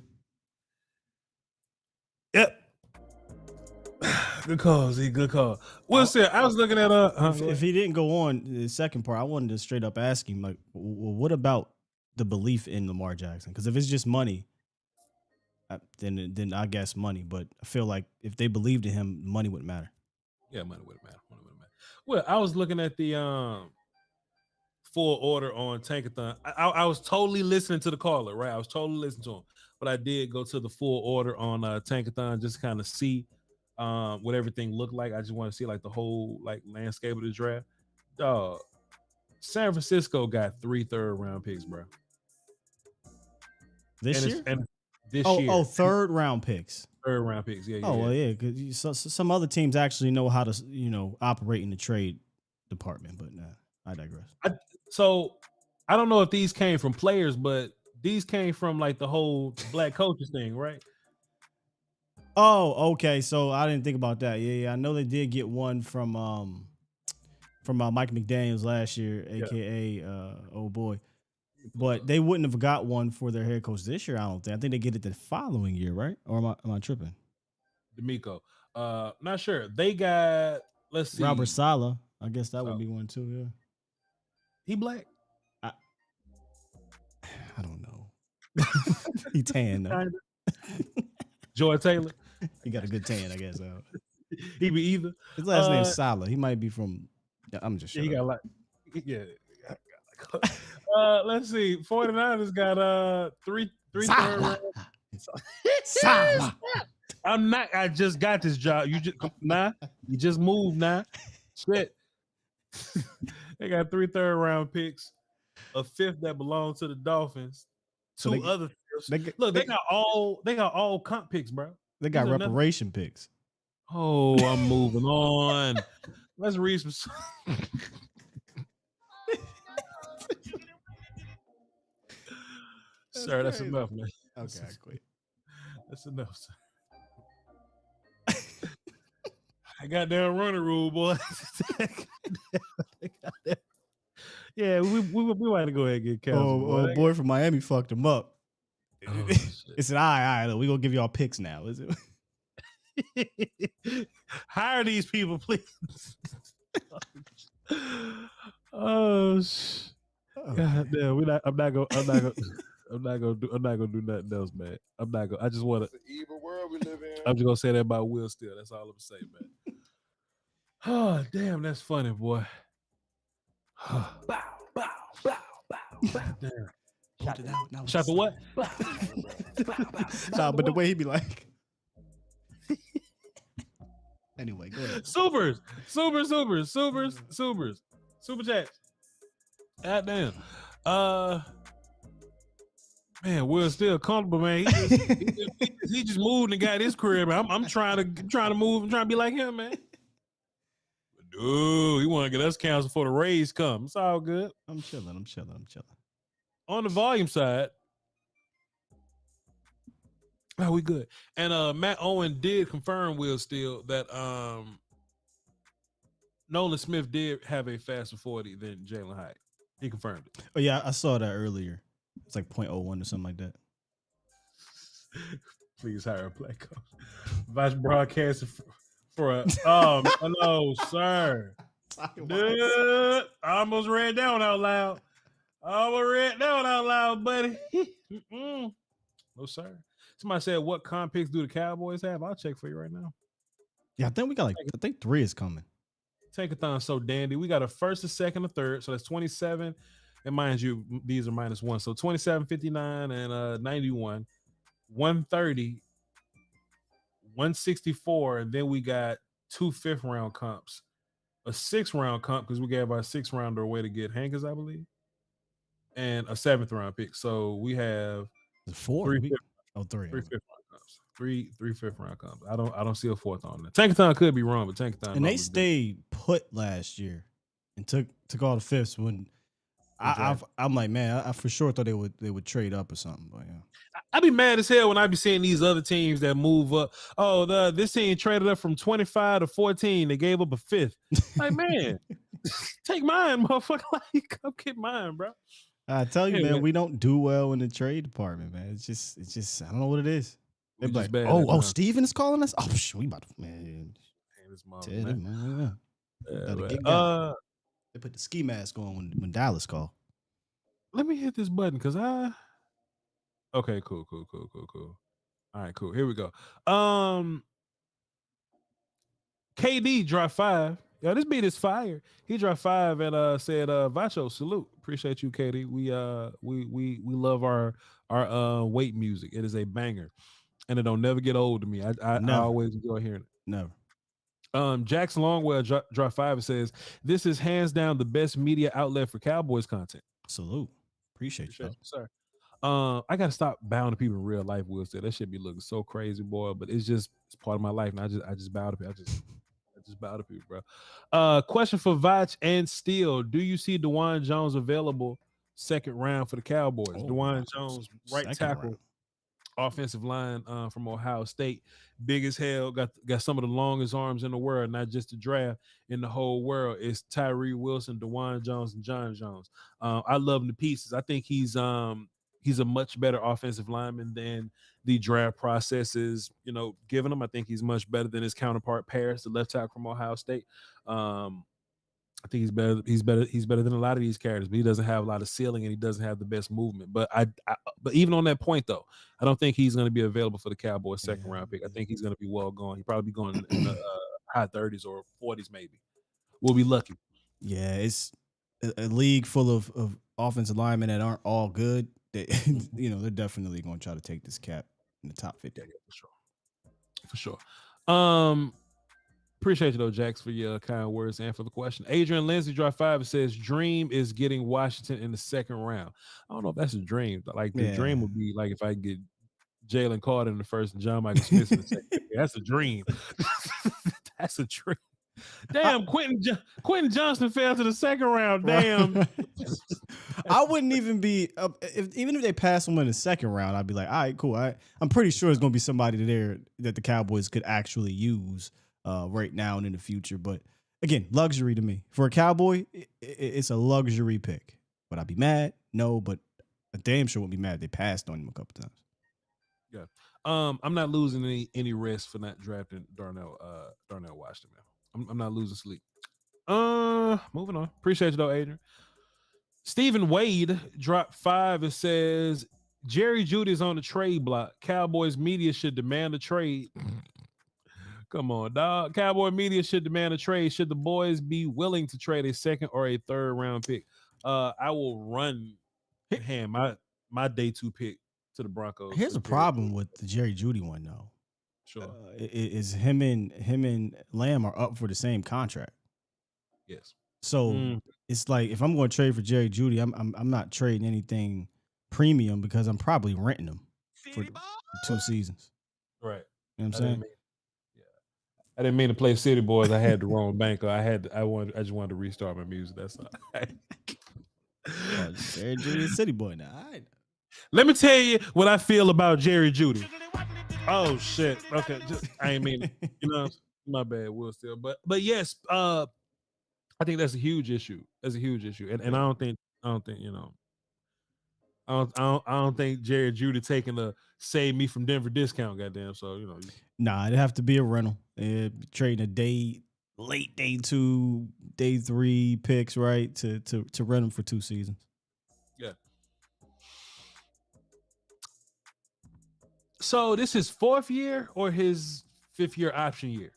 Yep. Good call, Z. Good call. What's it? I was looking at if he didn't go on the second part, I wanted to straight up ask him, like, well, what about the belief in Lamar Jackson? Because if it's just money, then I guess money. But I feel like if they believed in him, money wouldn't matter. Yeah, money wouldn't matter. Well, I was looking at the full order on Tankathon. I was totally listening to the caller, right? I was totally listening to him. But I did go to the full order on Tankathon just to kind of see what everything looked like. I just want to see like the whole like landscape of the draft. San Francisco got 3 third-round picks, bro. This year? This year. Oh, third-round picks. Third-round picks, yeah. Well, yeah, because some other teams actually know how to, operate in the trade department. But I digress. So I don't know if these came from players, but these came from like the whole black coaches thing, right? Oh, okay. So I didn't think about that. Yeah. I know they did get one from Mike McDaniels last year, aka oh boy. But they wouldn't have got one for their head coach this year. I don't think. I think they get it the following year, right? Or am I tripping? D'Amico. Not sure. They got, let's see, Robert Saleh. I guess that would be one too. Yeah. He black. I don't know. He tan though. Joy Taylor. He got a good tan, I guess. He be either. His last name's Salah. He might be from. I'm just. Yeah, he got like. Yeah. Let's see. 49ers got three third round. Salah. I'm not. I just got this job. You just moved now. Shit. They got 3 third-round picks, a fifth that belongs to the Dolphins, two other fifths. They got all comp picks, bro. They got reparation picks. Oh, I'm moving on. Let's read some. Sir, that's enough, man. Okay, I quit. That's enough, sir. I got that running rule, boy. Yeah, we might to go ahead and get canceled. Boy from Miami fucked him up. It said, all right, look, we gonna give y'all picks now. Is it? Hire these people, please. God damn, I'm not gonna do nothing else, man. I just want to. It's an evil world we live in. I'm just gonna say that about Will Steele. That's all I'm gonna say, man. Oh, damn, that's funny, boy. Bow. Damn. Shot the what? Nah, but the way he be like. Anyway, go ahead. Super chat. God damn. Man, Will Steele comfortable, man. He just moved and got his career, man. I'm trying to move. I'm trying to be like him, man. Dude, he want to get us canceled before the Rays come. It's all good. I'm chilling. On the volume side, oh, we good. And Matt Owen did confirm, Will Steele, that Nolan Smith did have a faster 40 than Jalen Hyatt. He confirmed it. Oh yeah, I saw that earlier. It's like 0.01 or something like that. Please hire a black coach. Vice broadcaster for a no, sir. Dude, I almost read down out loud. Buddy. No, sir. Somebody said, what comp picks do the Cowboys have? I'll check for you right now. Yeah, I think we got I think 3 is coming. Tankathon so dandy. We got a first, a second, a third. So that's 27. And mind you, these are -1. So 27, 59, and 91, 130, 164. And then we got 2 5th-round comps, a 6th-round comp because we gave our 6th-rounder away to get Hankers, I believe, and a 7th-round pick. So we have 4. 3 5th-round comps. 3 5th-round comps. I don't see a 4th on there. Tankathon could be wrong, but Tankathon. And they stayed put last year and took all the 5ths when. I'm like, man, I for sure thought they would trade up or something, but yeah. I'd be mad as hell when I be seeing these other teams that move up. Oh, this team traded up from 25 to 14. They gave up a 5th. Like, man, take mine, motherfucker. Like, come get mine, bro. I tell you, man, we don't do well in the trade department, man. It's just I don't know what it is. They're like, Steven is calling us. Oh, shit, we about to man. They put the ski mask on when Dallas call. Let me hit this button because okay, cool. All right, cool. Here we go. KD dropped 5. Yo, this beat is fire. He dropped 5 and said, Vacho, salute. Appreciate you, KD. We love our weight music. It is a banger. And it don't never get old to me. I always enjoy hearing it. Never. Jackson Longwell dropped 5 and says, this is hands down the best media outlet for Cowboys content. Salute. Appreciate you, sir. I gotta stop bowing to people in real life, Will Steele. That shit be looking so crazy, boy. But it's part of my life. And I just bow to people. I just bow to people, bro. Question for Voch and Steele. Do you see DeJuan Jones available 2nd round for the Cowboys? DeJuan Jones, right tackle. Offensive line from Ohio State, big as hell, got some of the longest arms in the world, not just the draft, in the whole world. It's Tyree Wilson, DeJuan Jones, and John Jones. I love him to pieces. I think he's a much better offensive lineman than the draft process is, giving him. I think he's much better than his counterpart Paris, the left tackle from Ohio State. I think he's better. He's better than a lot of these characters, but he doesn't have a lot of ceiling and he doesn't have the best movement. But but even on that point though, I don't think he's going to be available for the Cowboys 2nd round pick. I think he's going to be well gone. He'll probably be going in the high 30s or 40s maybe. We'll be lucky. Yeah, it's a league full of offensive linemen that aren't all good. They, they're definitely going to try to take this cap in the top 50. Yeah, for sure. Appreciate you though, Jax, for your kind words and for the question. Adrian Lindsay, Drive 5, says dream is getting Washington in the second round. I don't know if that's a dream. Like the dream would be like if I get Jalen Carter in the first and John Michael Smith in the second. That's a dream. That's a dream. Damn, Quentin Johnston fell to the second round. Damn. I wouldn't even be even if they pass him in the second round, I'd be like, all right, cool. I'm pretty sure there's gonna be somebody there that the Cowboys could actually use right now and in the future. But again, luxury to me. For a Cowboy, it's a luxury pick. Would I be mad? No, but I damn sure wouldn't be mad if they passed on him a couple times. Yeah. I'm not losing any rest for not drafting Darnell Washington, man. I'm not losing sleep. Moving on. Appreciate you though, Adrian. Stephen Wade dropped 5. It says Jerry Jeudy's on the trade block. Cowboys media should demand a trade. Come on, dog. Cowboy media should demand a trade. Should the boys be willing to trade a second or a third round pick? I will run my day 2 pick to the Broncos. Here's a problem with the Jerry Jeudy one though. Sure. Is him and Lamb are up for the same contract. Yes. So it's like if I'm going to trade for Jerry Jeudy, I'm not trading anything premium because I'm probably renting him for 2 seasons. Right. You know what I'm saying? I didn't mean to play City Boys. I had the wrong banker. I just wanted to restart my music. That's all. Jerry Jeudy is City Boy now. All right. Let me tell you what I feel about Jerry Jeudy. Oh shit. Okay. I ain't mean, my bad, Will Steele. But yes, I think that's a huge issue. That's a huge issue. And I don't think, I don't think Jerry Jeudy taking the save me from Denver discount, goddamn. So, Nah, it'd have to be a rental. Trading a late day 2, day 3 picks, right? To rent them for 2 seasons. Yeah. So this is 4th year or his 5th year option year?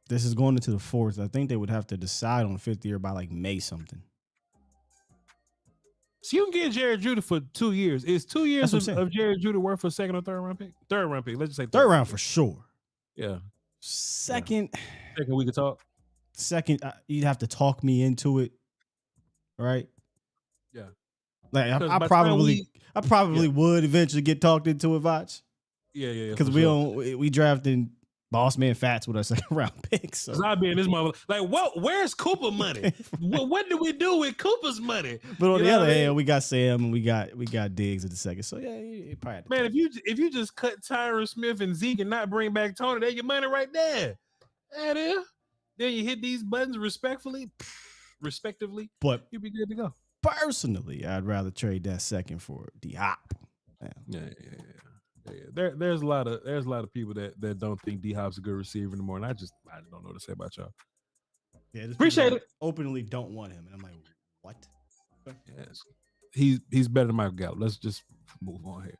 This is going into the 4th. I think they would have to decide on 5th year by like May something. So you can get Jared Jeudy for 2 years. Is 2 years of Jared Jeudy worth for a second or third round pick? Third round pick. Let's just say third round for sure. Yeah. Second we could talk. Second, you'd have to talk me into it, right? Yeah. Like I probably would eventually get talked into it, Voch. Yeah. Because we drafted Boss Man Fats with our second round pick. So I'd be in this mother like, where's Cooper money? What do we do with Cooper's money? But on the other hand, we got Sam and we got Diggs at the second. So yeah, you probably man, if you just cut Tyron Smith and Zeke and not bring back Tony, there's your money right there. Then you hit these buttons respectively, but you'll be good to go. Personally, I'd rather trade that second for D-Hop. Yeah. There's a lot of people that don't think D-Hop's a good receiver anymore, and I just don't know what to say about y'all. Yeah, appreciate it. Openly don't want him, and I'm like, what? Yes, he's better than Michael Gallup. Let's just move on here.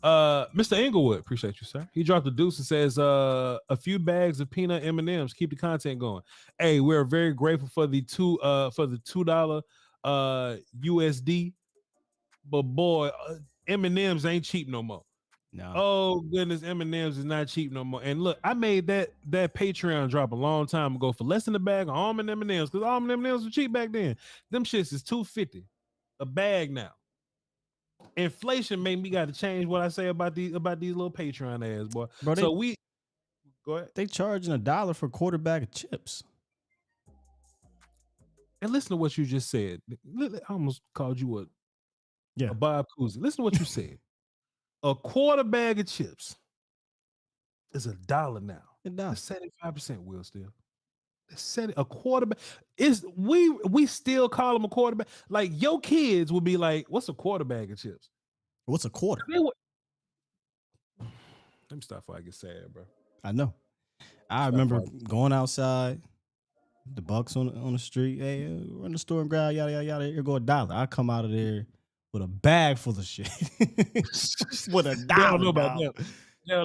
Mr. Inglewood, appreciate you, sir. He dropped a deuce and says, a few bags of peanut M&Ms. Keep the content going. Hey, we're very grateful for the $2 USD, but boy, M&Ms ain't cheap no more. No. Oh goodness, M&Ms is not cheap no more. And look, I made that Patreon drop a long time ago for less than a bag of almond M&Ms because almond M&Ms were cheap back then. Them shits is $2.50 a bag now. Inflation made me got to change what I say about these little Patreon ads, boy. Bro, go ahead. They charging $1 for a quarter bag of chips. And listen to what you just said. I almost called you a Bob Cousy. Listen to what you said. A quarter bag of chips is $1 now. It's 75%, Will Steele. A quarter bag. We still call them a quarter bag. Like your kids will be like, what's a quarter bag of chips? What's a quarter? Let me stop before I get sad, bro. I know. I remember going outside, the bucks on the street. Hey, run the store and grab yada yada yada. Here go $1. I come out of there with a bag full of shit. With $1. They don't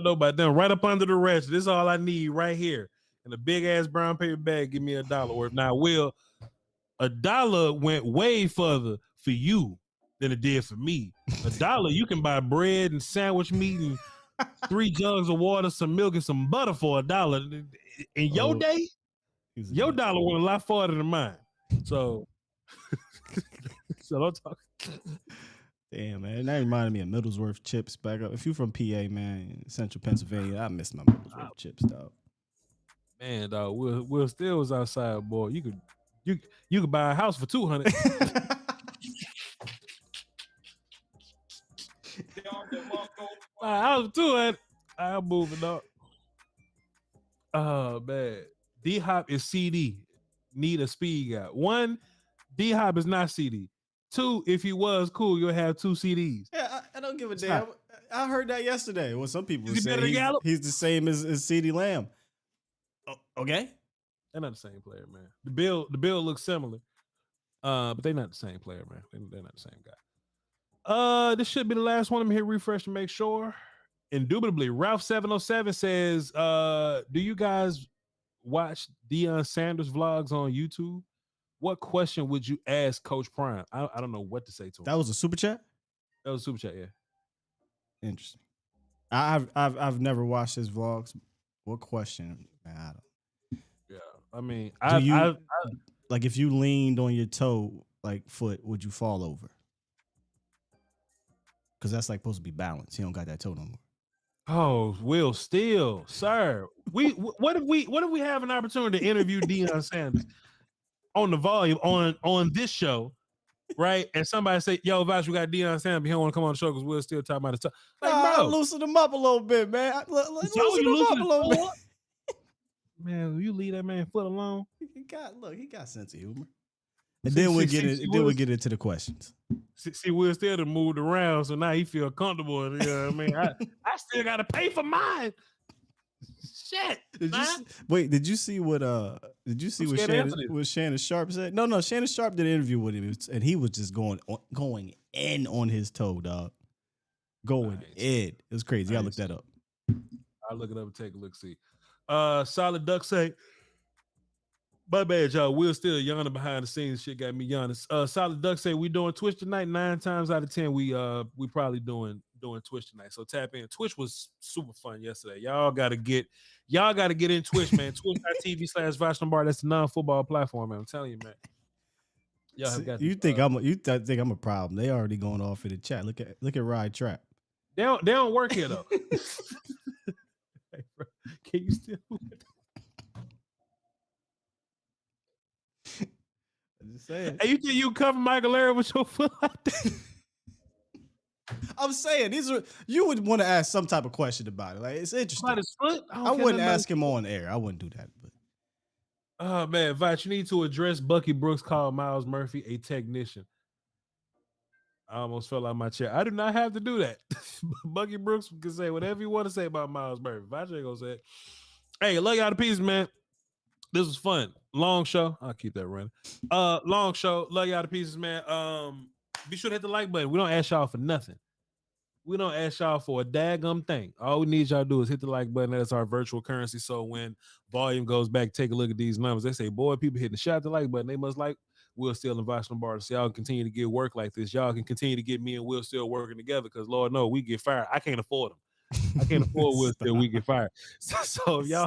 know about them. Right up under the rest. This is all I need right here. in a big ass brown paper bag. Give me $1 worth. Now, Will, $1 went way further for you than it did for me. $1, you can buy bread and sandwich meat and 3 jugs of water, some milk, and some butter for $1. In your day, your dollar went a lot farther than mine. So, so don't talk. Damn, man. That reminded me of Middlesworth chips back up. If you're from PA, man, Central Pennsylvania, I miss my Middlesworth chips, dog. Man, dog, Will Steele was outside, boy. You could buy a house for $200. Buy a house for $200. I'm moving up. Oh man, D-Hop is CD. Need a speed guy. 1, D-Hop is not CD. 2, if he was cool, you'll have 2 CDs. Yeah, I don't give a damn. I heard that yesterday. Well, some people say Gallup? he's the same as CeeDee Lamb. Okay, they're not the same player, man. The bill looks similar, but they're not the same player, man. They're not the same guy. This should be the last one. I'm here refresh to make sure. Indubitably, Ralph707 says, do you guys watch Deion Sanders vlogs on YouTube? What question would you ask Coach Prime? I don't know what to say to him. That was a super chat? That was a super chat, yeah. Interesting. I've never watched his vlogs. What question? Man, I don't. Yeah, I mean, like if you leaned on your toe, like foot, would you fall over? Because that's like supposed to be balanced. He don't got that toe no more. Oh, Will Steele, sir. What if we have an opportunity to interview Deion Sanders on the volume on this show, right? And somebody say, "Yo, Voch, we got Deion Sanders. He don't want to come on the show because Will Steele talking about his toe." Like, bro, loosen him up a little bit, man. Loosen him up a little bit. Man, will you leave that man foot alone? He got sense of humor. And then we get into the questions. See, Will Steele moved around, so now he feel comfortable. You know what I mean? I still gotta pay for mine. Shit. Did you see what Shannon Sharp said? No, Shannon Sharp did an interview with him, and he was just going in on his toe, dog. Going in. It was crazy. Y'all look that up. I'll look it up and take a look. See. Solid Duck say, my bad, y'all. Will Steele yawning behind the scenes. Shit got me yawning. Solid Duck say we doing Twitch tonight. 9 times out of 10, we probably doing Twitch tonight. So tap in. Twitch was super fun yesterday. Y'all gotta get in Twitch, man. Twitch.tv/Voch Lombardi. That's the non-football platform, man. I'm telling you, man. Y'all have got you think I'm a problem. They already going off in the chat. Look at Ride Trap. They don't work here though. Hey, bro, can you still? I'm just saying. Hey, you think you cover Michael Larry with your foot like that? I'm saying you would want to ask some type of question about it. Like it's interesting. About his foot? I wouldn't ask him on air. I wouldn't do that. But oh man, Voch, you need to address Bucky Brooks called Miles Murphy a technician. I almost fell out my chair. I do not have to do that. Bucky Brooks can say whatever you want to say about Miles Murphy. Voch ain't gonna say it. Hey, love y'all to pieces, man. This was fun. Long show. I'll keep that running. Long show. Love y'all to pieces, man. Be sure to hit the like button. We don't ask y'all for nothing. We don't ask y'all for a daggum thing. All we need y'all to do is hit the like button. That's our virtual currency. So when volume goes back, take a look at these numbers. They say, boy, people hitting the shot the like button. They must like Will Steele and Voch Lombardi. So y'all can continue to get work like this. Y'all can continue to get me and Will Steele working together because Lord knows we get fired. I can't afford them. I can't afford Will Steele. We get fired. So if y'all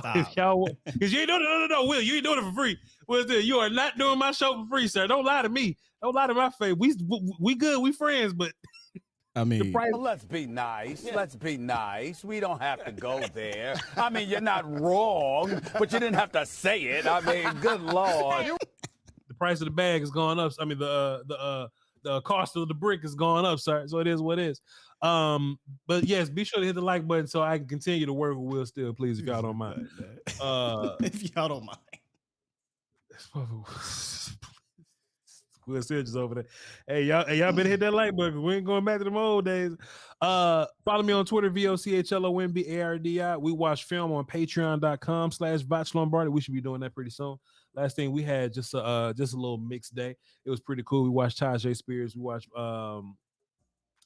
because you ain't doing it. No, Will, you ain't doing it for free. Will Steele, you are not doing my show for free, sir. Don't lie to me. Don't lie to my face. We good. We friends, but I mean, let's be nice. Yeah. Let's be nice. We don't have to go there. I mean, you're not wrong, but you didn't have to say it. I mean, good Lord. The price of the bag has gone up. I mean, the cost of the brick has gone up, sir. So it is what it is. But yes, be sure to hit the like button so I can continue to work with Will Steele, please, if y'all don't mind. If y'all don't mind. Will Steele just over there. Hey, y'all better hit that like button. We ain't going back to them old days. Follow me on Twitter, VOCHLOMBARDI. We watch film on patreon.com/Voch Lombardi. We should be doing that pretty soon. Last thing we had just a little mixed day. It was pretty cool. We watched Tajay Spears. We watched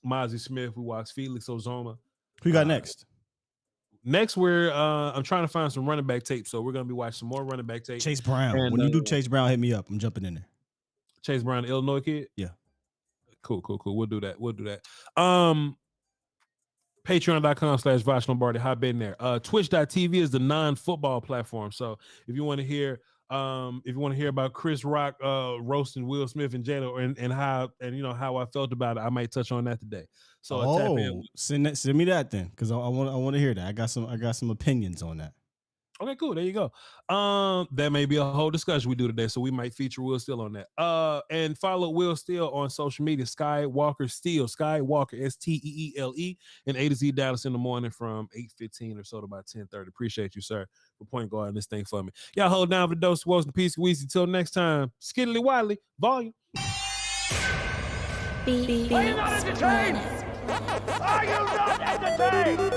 Mozzie Smith. We watched Felix Ozoma. Who you got next? next we're I'm trying to find some running back tape, so we're gonna be watching some more running back tape. Chase Brown. And, when you do Chase Brown, hit me up. I'm jumping in there. Chase Brown, the Illinois kid. Yeah. Cool. We'll do that. Patreon.com/Voch Lombardi. Hop in there. Twitch.tv is the non-football platform. So if you want to hear about Chris Rock roasting Will Smith and Jada and how I felt about it, I might touch on that today. So tap in. Send me that then, because I want to hear that. I got some opinions on that. Okay, cool. There you go. That may be a whole discussion we do today, so we might feature Will Steele on that. And follow Will Steele on social media, Skywalker Steele, Skywalker, Steele, and A to Z Dallas in the morning from 8:15 or so to about 10:30. Appreciate you, sir, for point guarding this thing for me. Y'all hold down for the dose of woes and peace, Weezy. Till next time, skiddly widely, volume. Are you not entertained? Are you not entertained?